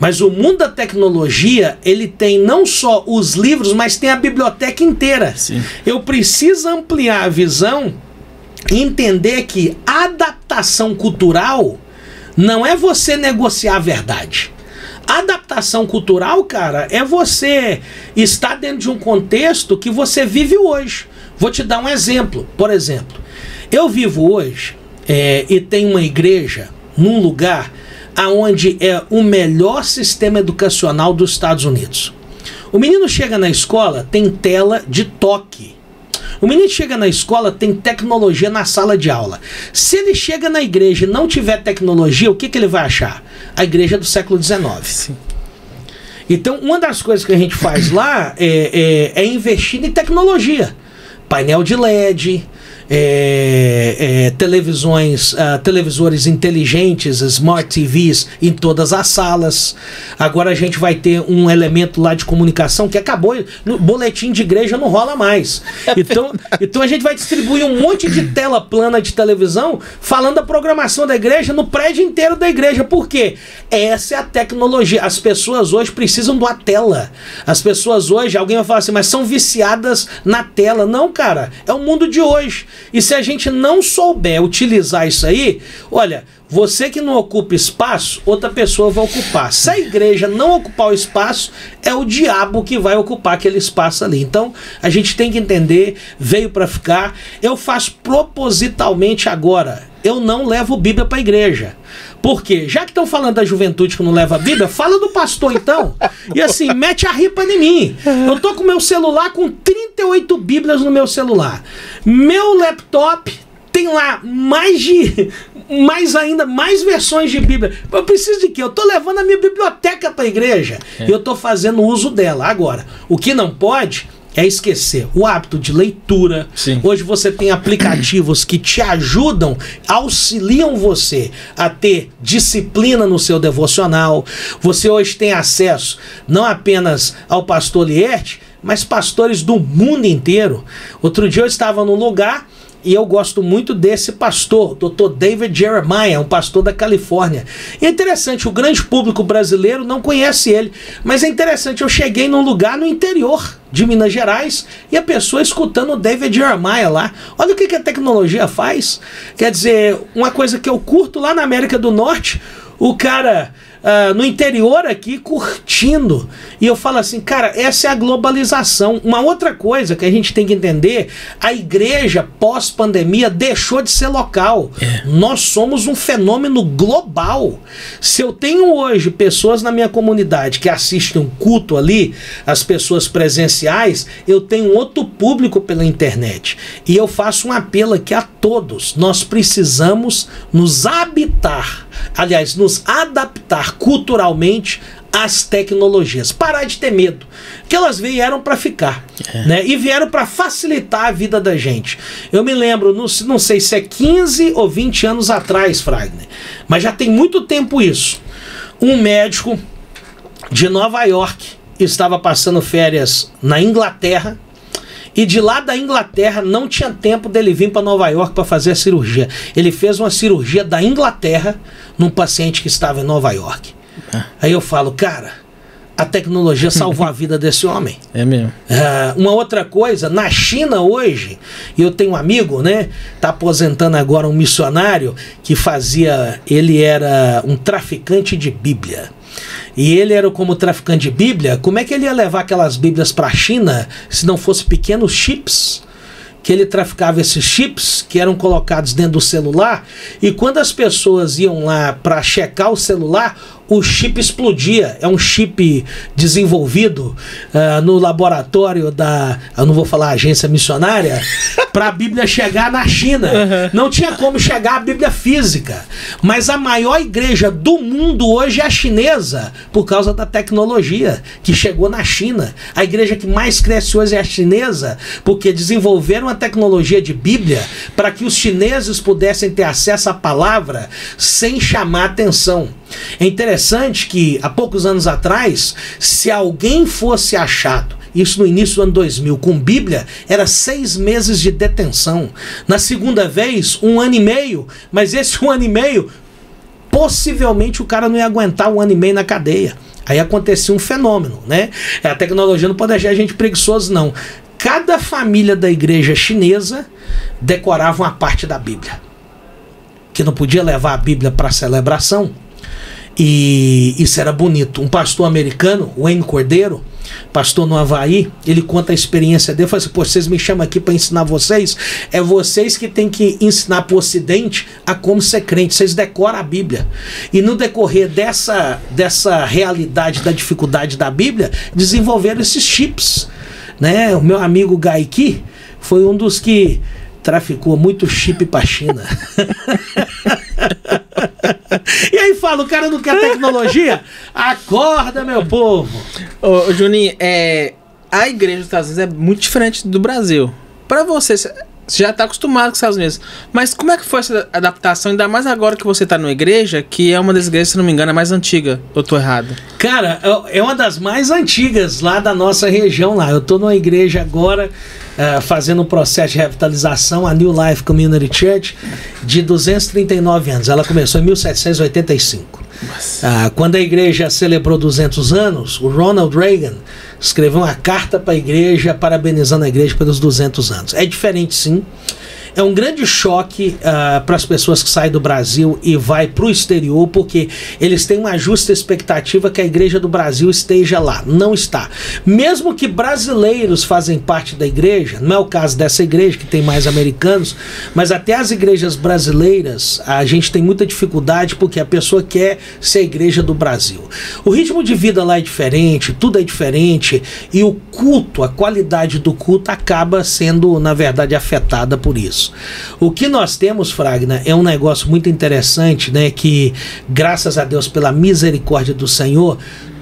Mas o mundo da tecnologia, ele tem não só os livros, mas tem a biblioteca inteira. Sim. Eu preciso ampliar a visão e entender que a adaptação cultural não é você negociar a verdade. A adaptação cultural, cara, é você estar dentro de um contexto que você vive hoje. Vou te dar um exemplo. Por exemplo, eu vivo hoje e tem uma igreja num lugar aonde é o melhor sistema educacional dos Estados Unidos. O menino chega na escola, tem tela de toque. O menino chega na escola, tem tecnologia na sala de aula. Se ele chega na igreja e não tiver tecnologia, o que ele vai achar? A igreja do século XIX. Sim. Então, uma das coisas que a gente faz lá é investir em tecnologia. Painel de LED, televisores inteligentes, Smart TVs em todas as salas. Agora a gente vai ter um elemento lá de comunicação que acabou, no boletim de igreja não rola mais. Então a gente vai distribuir um monte de tela plana de televisão falando da programação da igreja no prédio inteiro da igreja. Por quê? Essa é a tecnologia. As pessoas hoje precisam de uma tela. As pessoas hoje, alguém vai falar assim, mas são viciadas na tela. Não, cara, é o mundo de hoje. E se a gente não souber utilizar isso aí, olha, você que não ocupa espaço, outra pessoa vai ocupar. Se a igreja não ocupar o espaço, é o diabo que vai ocupar aquele espaço ali. Então, a gente tem que entender, veio para ficar. Eu faço propositalmente agora, eu não levo Bíblia para a igreja. Por quê? Já que estão falando da juventude que não leva a Bíblia, fala do pastor então. E assim, mete a ripa em mim. Eu tô com meu celular com 38 Bíblias no meu celular. Meu laptop tem lá mais versões de Bíblia. Eu preciso de quê? Eu tô levando a minha biblioteca para a igreja. E eu tô fazendo uso dela. Agora, o que não pode é esquecer o hábito de leitura. Sim. Hoje você tem aplicativos que te ajudam, auxiliam você a ter disciplina no seu devocional. Você hoje tem acesso não apenas ao pastor Lierte, mas pastores do mundo inteiro. Outro dia eu estava num lugar e eu gosto muito desse pastor, Dr. David Jeremiah, um pastor da Califórnia. E é interessante, o grande público brasileiro não conhece ele, mas é interessante, eu cheguei num lugar no interior de Minas Gerais e a pessoa escutando o David Jeremiah lá. Olha o que a tecnologia faz. Quer dizer, uma coisa que eu curto lá na América do Norte, o cara no interior aqui curtindo. E eu falo assim, cara, essa é a globalização. Uma outra coisa que a gente tem que entender, a igreja pós-pandemia deixou de ser local. Nós somos um fenômeno global. Se eu tenho hoje pessoas na minha comunidade que assistem um culto ali, as pessoas presenciais, eu tenho outro público pela internet. E eu faço um apelo aqui a todos. Nós precisamos nos adaptar culturalmente às tecnologias. Parar de ter medo. Que elas vieram para ficar. Né? E vieram para facilitar a vida da gente. Eu me lembro, não sei se é 15 ou 20 anos atrás, Fragner, mas já tem muito tempo isso. Um médico de Nova York estava passando férias na Inglaterra. E de lá da Inglaterra não tinha tempo dele vir para Nova York para fazer a cirurgia. Ele fez uma cirurgia da Inglaterra num paciente que estava em Nova York. Aí eu falo, cara, a tecnologia salvou a vida desse homem. É mesmo. Uma outra coisa, na China hoje, eu tenho um amigo, né? Tá aposentando agora um missionário que ele era um traficante de Bíblia. E ele era como traficante de Bíblia. Como é que ele ia levar aquelas Bíblias para a China se não fosse pequenos chips? Que ele traficava esses chips que eram colocados dentro do celular. E quando as pessoas iam lá para checar o celular, o chip explodia. É um chip desenvolvido no laboratório da, eu não vou falar agência missionária, para a Bíblia chegar na China. Não tinha como chegar a Bíblia física. Mas a maior igreja do mundo hoje é a chinesa, por causa da tecnologia que chegou na China. A igreja que mais cresce hoje é a chinesa, porque desenvolveram a tecnologia de Bíblia para que os chineses pudessem ter acesso à palavra sem chamar atenção. É interessante que há poucos anos atrás, se alguém fosse achado, isso no início do ano 2000, com Bíblia, era 6 meses de detenção. Na segunda vez, 1 ano e meio, mas esse 1 ano e meio, possivelmente o cara não ia aguentar 1 ano e meio na cadeia. Aí acontecia um fenômeno, né? A tecnologia não pode deixar a gente preguiçoso, não. Cada família da igreja chinesa decorava uma parte da Bíblia. Que não podia levar a Bíblia para a celebração. E isso era bonito. Um pastor americano, Wayne Cordeiro, pastor no Havaí, ele conta a experiência dele. Fala assim, pô, vocês me chamam aqui para ensinar vocês. É vocês que tem que ensinar para o Ocidente a como ser crente. Vocês decoram a Bíblia. E no decorrer dessa realidade da dificuldade da Bíblia, desenvolveram esses chips, né? O meu amigo Gaiki foi um dos que traficou muito chip para a China. E aí fala, o cara não quer tecnologia? Acorda, meu povo! Ô Juninho, a igreja dos Estados Unidos é muito diferente do Brasil. Para você, Você já está acostumado com os Estados Unidos. Mas como é que foi essa adaptação? Ainda mais agora que você está numa igreja, que é uma das igrejas, se não me engano, é mais antiga. Eu tô errado? Cara, é uma das mais antigas lá da nossa região lá. Eu tô numa igreja agora, fazendo um processo de revitalização, a New Life Community Church, de 239 anos. Ela começou em 1785. Quando a igreja celebrou 200 anos, o Ronald Reagan escreveu uma carta para a igreja, parabenizando a igreja pelos 200 anos. É diferente, sim. É um grande choque para as pessoas que saem do Brasil e vai para o exterior, porque eles têm uma justa expectativa que a igreja do Brasil esteja lá. Não está. Mesmo que brasileiros fazem parte da igreja, não é o caso dessa igreja, que tem mais americanos, mas até as igrejas brasileiras, a gente tem muita dificuldade porque a pessoa quer ser a igreja do Brasil. O ritmo de vida lá é diferente, tudo é diferente, e o culto, a qualidade do culto acaba sendo, na verdade, afetada por isso. O que nós temos, Fragner, é um negócio muito interessante, né? Que, graças a Deus, pela misericórdia do Senhor,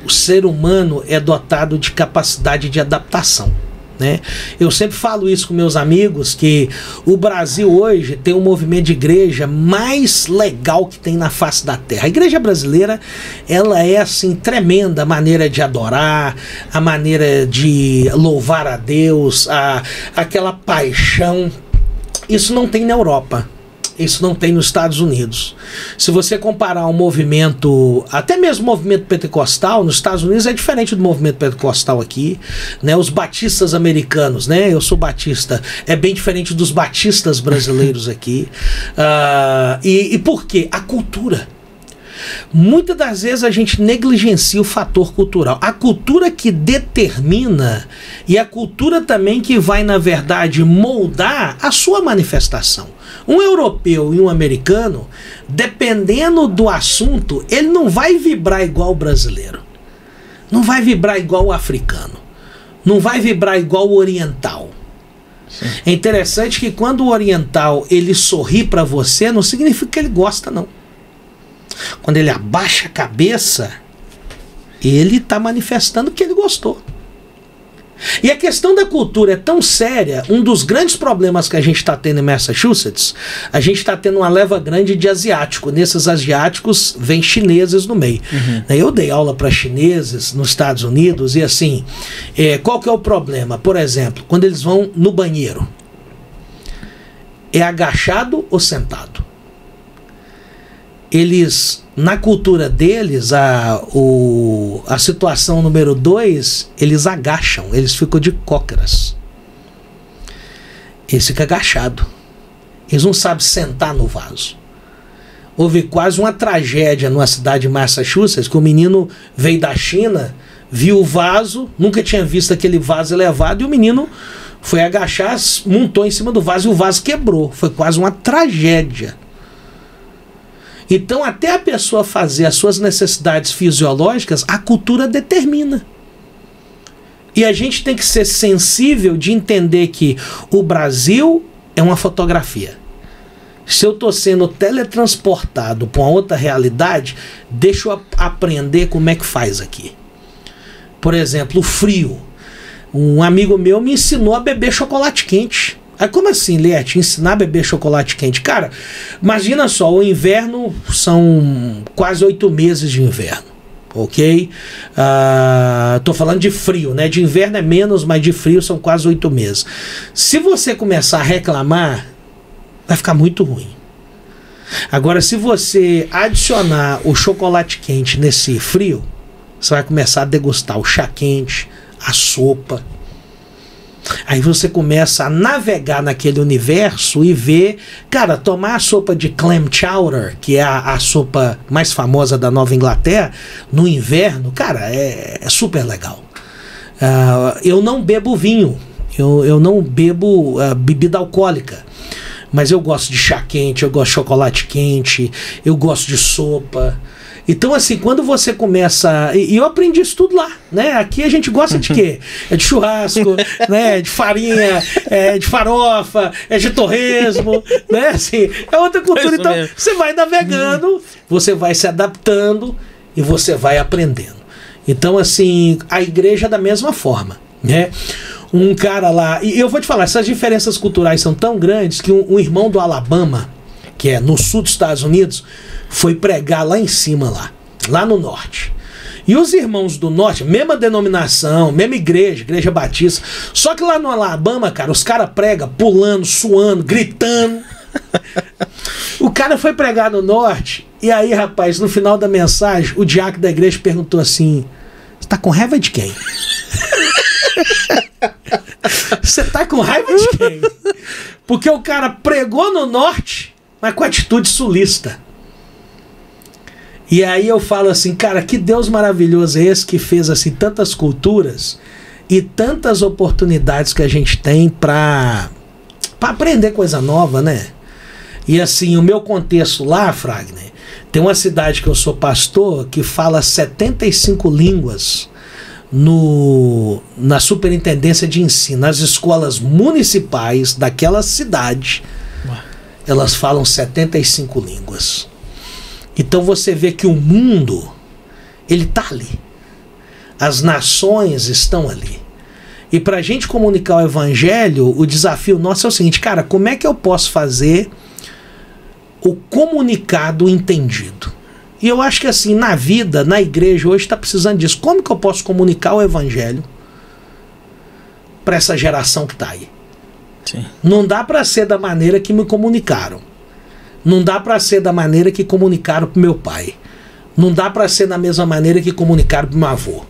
o ser humano é dotado de capacidade de adaptação, né? Eu sempre falo isso com meus amigos, que o Brasil hoje tem um movimento de igreja mais legal que tem na face da terra. A igreja brasileira, ela é assim tremenda, a maneira de adorar, a maneira de louvar a Deus, aquela paixão. Isso não tem na Europa, isso não tem nos Estados Unidos. Se você comparar um movimento, até mesmo o movimento pentecostal, nos Estados Unidos é diferente do movimento pentecostal aqui, né? Os batistas americanos, né? Eu sou batista, é bem diferente dos batistas brasileiros aqui. E por quê? A cultura. Muitas das vezes a gente negligencia o fator cultural. A cultura que determina e a cultura também que vai, na verdade, moldar a sua manifestação. Um europeu e um americano, dependendo do assunto, ele não vai vibrar igual o brasileiro. Não vai vibrar igual o africano. Não vai vibrar igual o oriental. Sim. É interessante que quando o oriental ele sorri para você, não significa que ele gosta, não. Quando ele abaixa a cabeça, ele está manifestando que ele gostou. E a questão da cultura é tão séria, um dos grandes problemas que a gente está tendo em Massachusetts, a gente está tendo uma leva grande de asiático. Nesses asiáticos vem chineses no meio. Eu dei aula para chineses nos Estados Unidos e assim, qual que é o problema? Por exemplo, quando eles vão no banheiro, é agachado ou sentado? Eles, na cultura deles, a situação número 2, eles agacham, eles ficam de cócoras. Eles ficam agachados. Eles não sabem sentar no vaso. Houve quase uma tragédia numa cidade de Massachusetts, que o menino veio da China, viu o vaso, nunca tinha visto aquele vaso elevado, e o menino foi agachar, montou em cima do vaso e o vaso quebrou. Foi quase uma tragédia. Então, até a pessoa fazer as suas necessidades fisiológicas, a cultura determina. E a gente tem que ser sensível de entender que o Brasil é uma fotografia. Se eu estou sendo teletransportado para uma outra realidade, deixa eu aprender como é que faz aqui. Por exemplo, o frio. Um amigo meu me ensinou a beber chocolate quente. Aí, como assim, Liette, ensinar a beber chocolate quente? Cara, imagina só, o inverno são quase 8 meses de inverno, ok? Tô falando de frio, né? De inverno é menos, mas de frio são quase 8 meses. Se você começar a reclamar, vai ficar muito ruim. Agora, se você adicionar o chocolate quente nesse frio, você vai começar a degustar o chá quente, a sopa. Aí você começa a navegar naquele universo e ver, cara, tomar a sopa de clam chowder, que é a sopa mais famosa da Nova Inglaterra, no inverno, cara, é super legal. Eu não bebo vinho, eu não bebo bebida alcoólica, mas eu gosto de chá quente, eu gosto de chocolate quente, eu gosto de sopa. Então, assim, quando você começa... E eu aprendi isso tudo lá, né? Aqui a gente gosta de quê? É de churrasco, né? De farinha, de farofa, de torresmo, né? Assim, é outra cultura. Então, você vai navegando, você vai se adaptando e você vai aprendendo. Então, assim, a igreja é da mesma forma, né? um cara lá, e eu vou te falar, essas diferenças culturais são tão grandes que um irmão do Alabama, que é no sul dos Estados Unidos, foi pregar lá em cima, lá no norte. E os irmãos do norte, mesma denominação, mesma igreja batista, só que lá no Alabama, cara, os caras pregam pulando, suando, gritando. O cara foi pregar no norte, e aí, rapaz, no final da mensagem, o diácono da igreja perguntou assim: você tá com raiva de quem? Você tá com raiva de quem? Porque o cara pregou no norte, mas com atitude sulista. E aí eu falo assim, cara, que Deus maravilhoso é esse que fez assim tantas culturas e tantas oportunidades que a gente tem para aprender coisa nova, né? E assim, o meu contexto lá, Fragner, tem uma cidade que eu sou pastor que fala 75 línguas na superintendência de ensino. As escolas municipais daquela cidade, elas falam 75 línguas. Então você vê que o mundo, ele está ali. As nações estão ali. E para a gente comunicar o evangelho, o desafio nosso é o seguinte, cara, como é que eu posso fazer o comunicado entendido? E eu acho que assim, na vida, na igreja, hoje está precisando disso. Como que eu posso comunicar o evangelho para essa geração que está aí? Sim. Não dá para ser da maneira que me comunicaram. Não dá para ser da maneira que comunicaram pro meu pai. Não dá para ser da mesma maneira que comunicaram pro meu avô.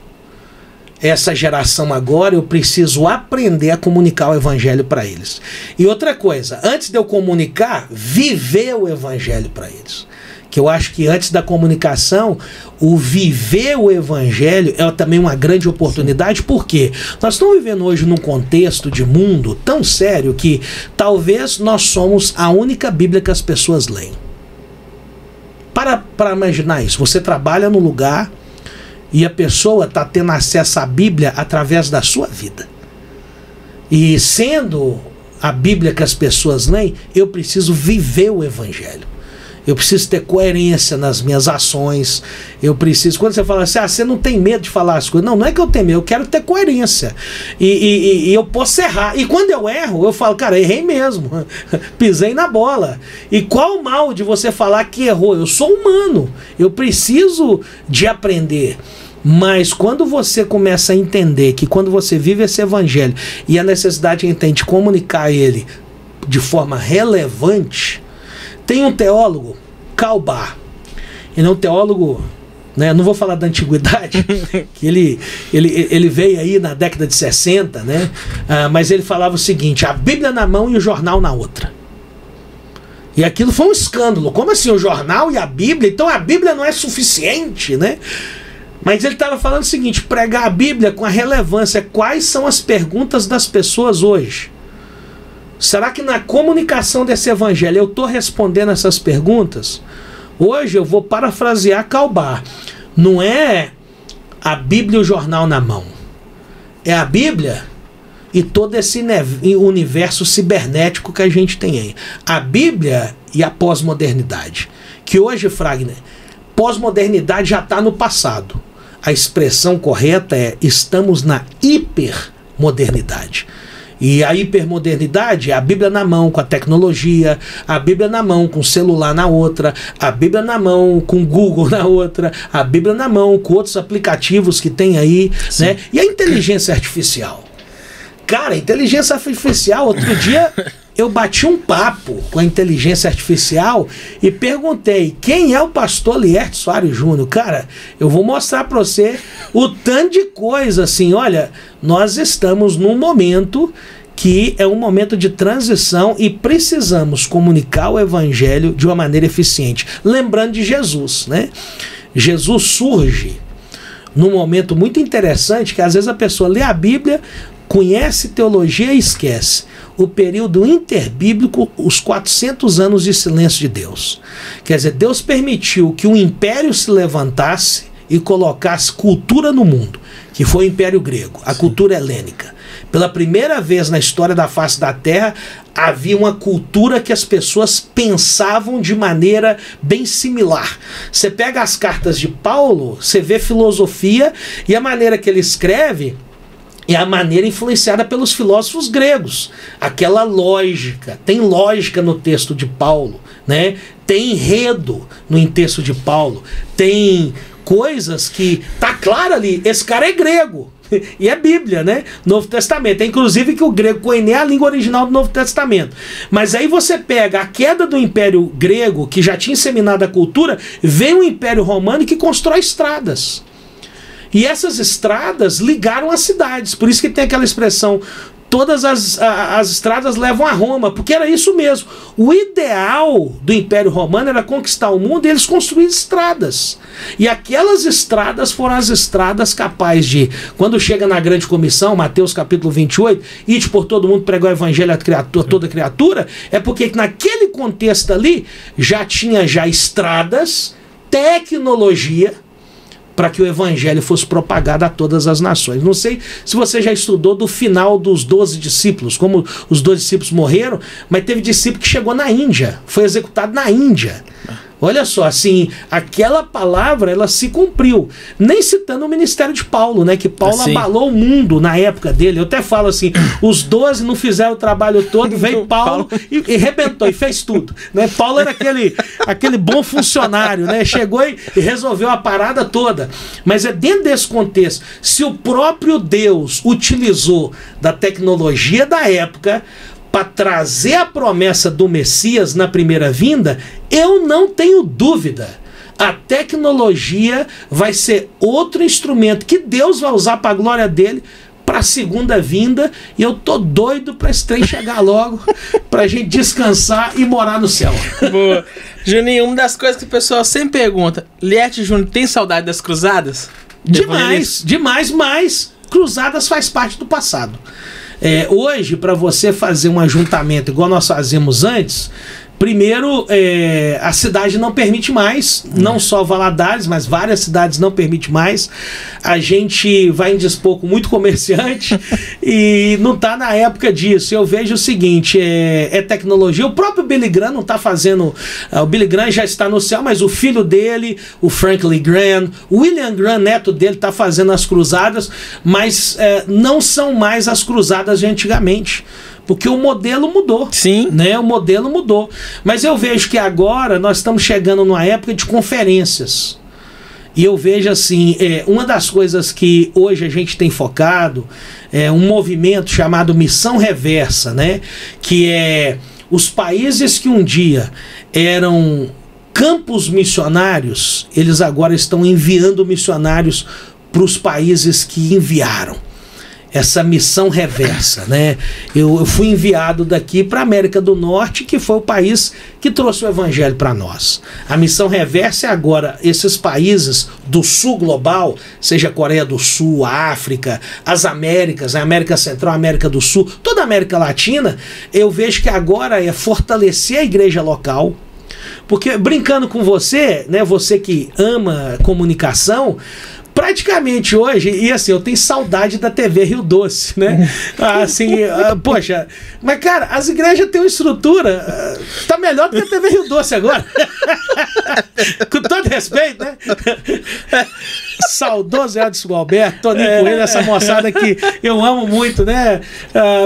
Essa geração agora eu preciso aprender a comunicar o evangelho para eles. E outra coisa, antes de eu comunicar, viver o evangelho para eles. Que eu acho que antes da comunicação, o viver o evangelho é também uma grande oportunidade, porque nós estamos vivendo hoje num contexto de mundo tão sério que talvez nós somos a única Bíblia que as pessoas leem. Para imaginar isso, você trabalha no lugar e a pessoa está tendo acesso à Bíblia através da sua vida. E sendo a Bíblia que as pessoas leem, eu preciso viver o evangelho. Eu preciso ter coerência nas minhas ações. Eu preciso... Quando você fala assim, você não tem medo de falar as coisas. Não é que eu tenho medo, eu quero ter coerência. E eu posso errar. E quando eu erro, eu falo, cara, errei mesmo. Pisei na bola. E qual o mal de você falar que errou? Eu sou humano. Eu preciso de aprender. Mas quando você começa a entender que quando você vive esse evangelho e a necessidade que tem de comunicar ele de forma relevante... Tem um teólogo, Karl Barth, ele é um teólogo, né, não vou falar da antiguidade, que ele veio aí na década de 60, né, mas ele falava o seguinte, a Bíblia na mão e o jornal na outra. E aquilo foi um escândalo, como assim o jornal e a Bíblia? Então a Bíblia não é suficiente, né? Mas ele estava falando o seguinte, pregar a Bíblia com a relevância, quais são as perguntas das pessoas hoje? Será que na comunicação desse evangelho eu estou respondendo essas perguntas? Hoje eu vou parafrasear Karl Barth. Não é a Bíblia e o jornal na mão. É a Bíblia e todo esse universo cibernético que a gente tem aí. A Bíblia e a pós-modernidade. Que hoje, Fragner, pós-modernidade já está no passado. A expressão correta é estamos na hipermodernidade. E a hipermodernidade é a Bíblia na mão com a tecnologia, a Bíblia na mão com o celular na outra, a Bíblia na mão com o Google na outra, a Bíblia na mão com outros aplicativos que tem aí, né? E a inteligência artificial. Cara, a inteligência artificial, outro dia eu bati um papo com a inteligência artificial e perguntei, quem é o pastor Lierte Soares Júnior? Cara, eu vou mostrar para você o tanto de coisa assim, olha, nós estamos num momento que é um momento de transição e precisamos comunicar o evangelho de uma maneira eficiente. Lembrando de Jesus, né? Jesus surge num momento muito interessante que às vezes a pessoa lê a Bíblia, conhece teologia e esquece o período interbíblico, os 400 anos de silêncio de Deus. Quer dizer, Deus permitiu que um império se levantasse e colocasse cultura no mundo, que foi o Império Grego, a cultura helênica. Pela primeira vez na história da face da Terra, havia uma cultura que as pessoas pensavam de maneira bem similar. Você pega as cartas de Paulo, você vê filosofia e a maneira que ele escreve é a maneira influenciada pelos filósofos gregos. Aquela lógica, tem lógica no texto de Paulo, né? Tem enredo no texto de Paulo, tem coisas que tá claro ali, esse cara é grego. E é Bíblia, né? Novo Testamento. É inclusive que o grego koiné é a língua original do Novo Testamento. Mas aí você pega a queda do Império Grego, que já tinha inseminado a cultura, vem o Império Romano que constrói estradas. E essas estradas ligaram as cidades. Por isso que tem aquela expressão, todas as estradas levam a Roma, porque era isso mesmo. O ideal do Império Romano era conquistar o mundo e eles construíram estradas. E aquelas estradas foram as estradas capazes de, quando chega na grande comissão, Mateus capítulo 28, ide por todo mundo pregar o evangelho a toda criatura, é porque naquele contexto ali já tinha estradas, tecnologia, para que o evangelho fosse propagado a todas as nações. Não sei se você já estudou do final dos 12 discípulos, como os 12 discípulos morreram, mas teve discípulo que chegou na Índia, foi executado na Índia. Olha só, assim, aquela palavra, ela se cumpriu. Nem citando o ministério de Paulo, né? Que Paulo abalou o mundo na época dele. Eu até falo assim, os 12 não fizeram o trabalho todo, veio Paulo e rebentou, e fez tudo. Né? Paulo era aquele bom funcionário, né? Chegou e resolveu a parada toda. Mas é dentro desse contexto, se o próprio Deus utilizou da tecnologia da época para trazer a promessa do Messias na primeira vinda, eu não tenho dúvida. A tecnologia vai ser outro instrumento que Deus vai usar para a glória dele para a segunda vinda, e eu tô doido para esse trem chegar logo, para a gente descansar e morar no céu. Boa. Juninho, uma das coisas que o pessoal sempre pergunta, Lierte Júnior tem saudade das cruzadas? Demais, mas cruzadas faz parte do passado. Hoje, para você fazer um ajuntamento igual nós fazíamos antes, primeiro, a cidade não permite mais, não só Valadares, mas várias cidades não permitem mais. A gente vai indispor com muito comerciante e não está na época disso. Eu vejo o seguinte, é tecnologia. O próprio Billy Graham não está fazendo... o Billy Graham já está no céu, mas o filho dele, o Franklin Graham, o William Graham, neto dele, está fazendo as cruzadas, mas não são mais as cruzadas de antigamente. Porque o modelo mudou. Sim. Né? O modelo mudou. Mas eu vejo que agora nós estamos chegando numa época de conferências. E eu vejo assim, uma das coisas que hoje a gente tem focado é um movimento chamado Missão Reversa, né? Que é os países que um dia eram campos missionários, eles agora estão enviando missionários para os países que enviaram. Essa missão reversa, né? Eu fui enviado daqui para a América do Norte, que foi o país que trouxe o evangelho para nós. A missão reversa é agora esses países do sul global, seja a Coreia do Sul, a África, as Américas, a América Central, a América do Sul, toda a América Latina, eu vejo que agora é fortalecer a igreja local. Porque, brincando com você, né, você que ama comunicação, praticamente hoje, e assim, eu tenho saudade da TV Rio Doce, né? Assim, poxa, mas cara, as igrejas têm uma estrutura, tá melhor do que a TV Rio Doce agora. Com todo respeito, né? Saudoso Edson Gualberto, Toninho Coelho, essa moçada que eu amo muito, né?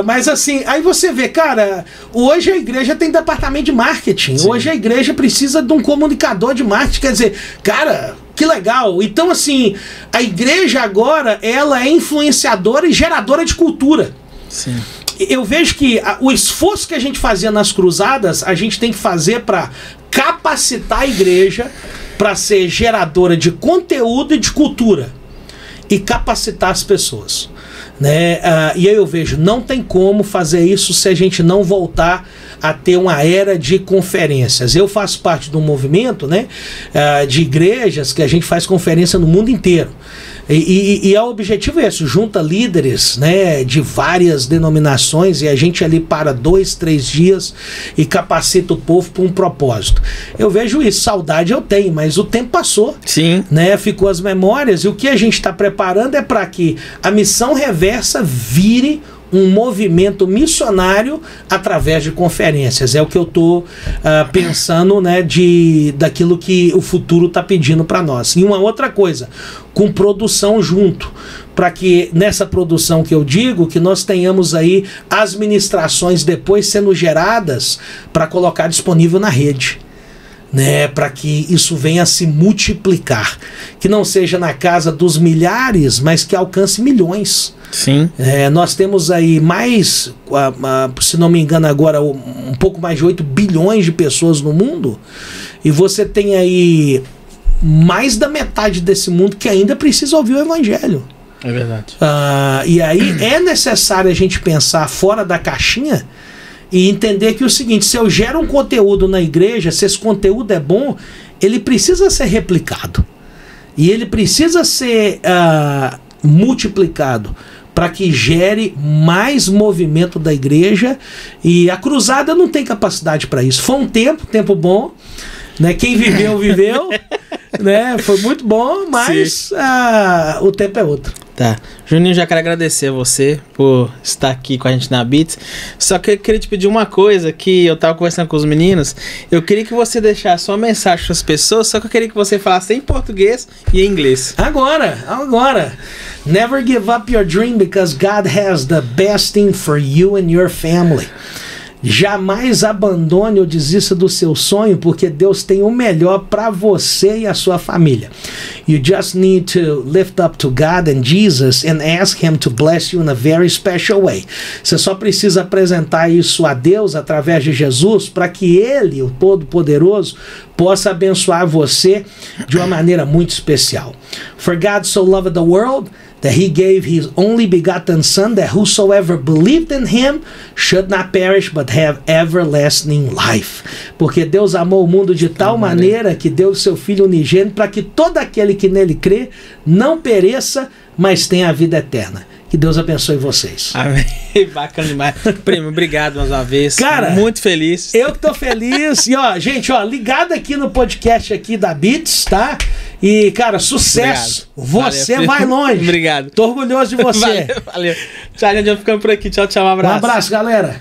Mas assim, aí você vê, cara, hoje a igreja tem departamento de marketing. Sim. Hoje a igreja precisa de um comunicador de marketing. Quer dizer, cara, que legal. Então, assim, a igreja agora, ela é influenciadora e geradora de cultura. Sim. Eu vejo que o esforço que a gente fazia nas cruzadas, a gente tem que fazer para capacitar a igreja para ser geradora de conteúdo e de cultura e capacitar as pessoas, né? E aí eu vejo, não tem como fazer isso se a gente não voltar a ter uma era de conferências. Eu faço parte de um movimento, né, de igrejas que a gente faz conferência no mundo inteiro. E o objetivo é esse, junta líderes, né, de várias denominações e a gente ali para 2, 3 dias e capacita o povo para um propósito. Eu vejo isso, saudade eu tenho, mas o tempo passou. Sim. Né, ficou as memórias e o que a gente está preparando é para que a missão reversa vire um movimento missionário através de conferências. É o que eu estou pensando, né, daquilo que o futuro está pedindo para nós. E uma outra coisa, com produção junto. para que nessa produção que eu digo, que nós tenhamos aí as ministrações depois sendo geradas para colocar disponível na rede, né, para que isso venha a se multiplicar, que não seja na casa dos milhares, mas que alcance milhões. Sim. Nós temos aí mais, se não me engano agora, um pouco mais de 8 bilhões de pessoas no mundo, e você tem aí mais da metade desse mundo que ainda precisa ouvir o evangelho. É verdade. E aí é necessário a gente pensar fora da caixinha e entender que é o seguinte: se eu gero um conteúdo na igreja, se esse conteúdo é bom, ele precisa ser replicado. E ele precisa ser multiplicado para que gere mais movimento da igreja. E a cruzada não tem capacidade para isso. Foi um tempo bom, né? Quem viveu, viveu. Né? Foi muito bom, mas o tempo é outro. Tá. Juninho, já quero agradecer a você por estar aqui com a gente na Beats. Só que eu queria te pedir uma coisa, que eu tava conversando com os meninos. Eu queria que você deixasse uma mensagem para as pessoas, só que eu queria que você falasse em português e em inglês. Agora. Never give up your dream, because God has the best thing for you and your family. Jamais abandone ou desista do seu sonho, porque Deus tem o melhor para você e a sua família. You just need to lift up to God and Jesus and ask Him to bless you in a very special way. Você só precisa apresentar isso a Deus através de Jesus, para que Ele, o Todo-Poderoso, possa abençoar você de uma maneira muito especial. For God so loved the world that He gave His only begotten Son, that whosoever believed in Him should not perish but have everlasting life. Porque Deus amou o mundo de tal maneira que deu o seu Filho unigênito, para que todo aquele que nele crê não pereça, mas tenha a vida eterna. Que Deus abençoe vocês. Amém. Bacana demais. Primo, obrigado mais uma vez. Cara, muito feliz. Eu que tô feliz. E gente, ligado aqui no podcast aqui da Beats, tá? E, cara, sucesso. Obrigado. Você vai longe. Obrigado. Tô orgulhoso de você. Valeu. Tchau, gente. Vamos ficando por aqui. Tchau, um abraço. Um abraço, galera.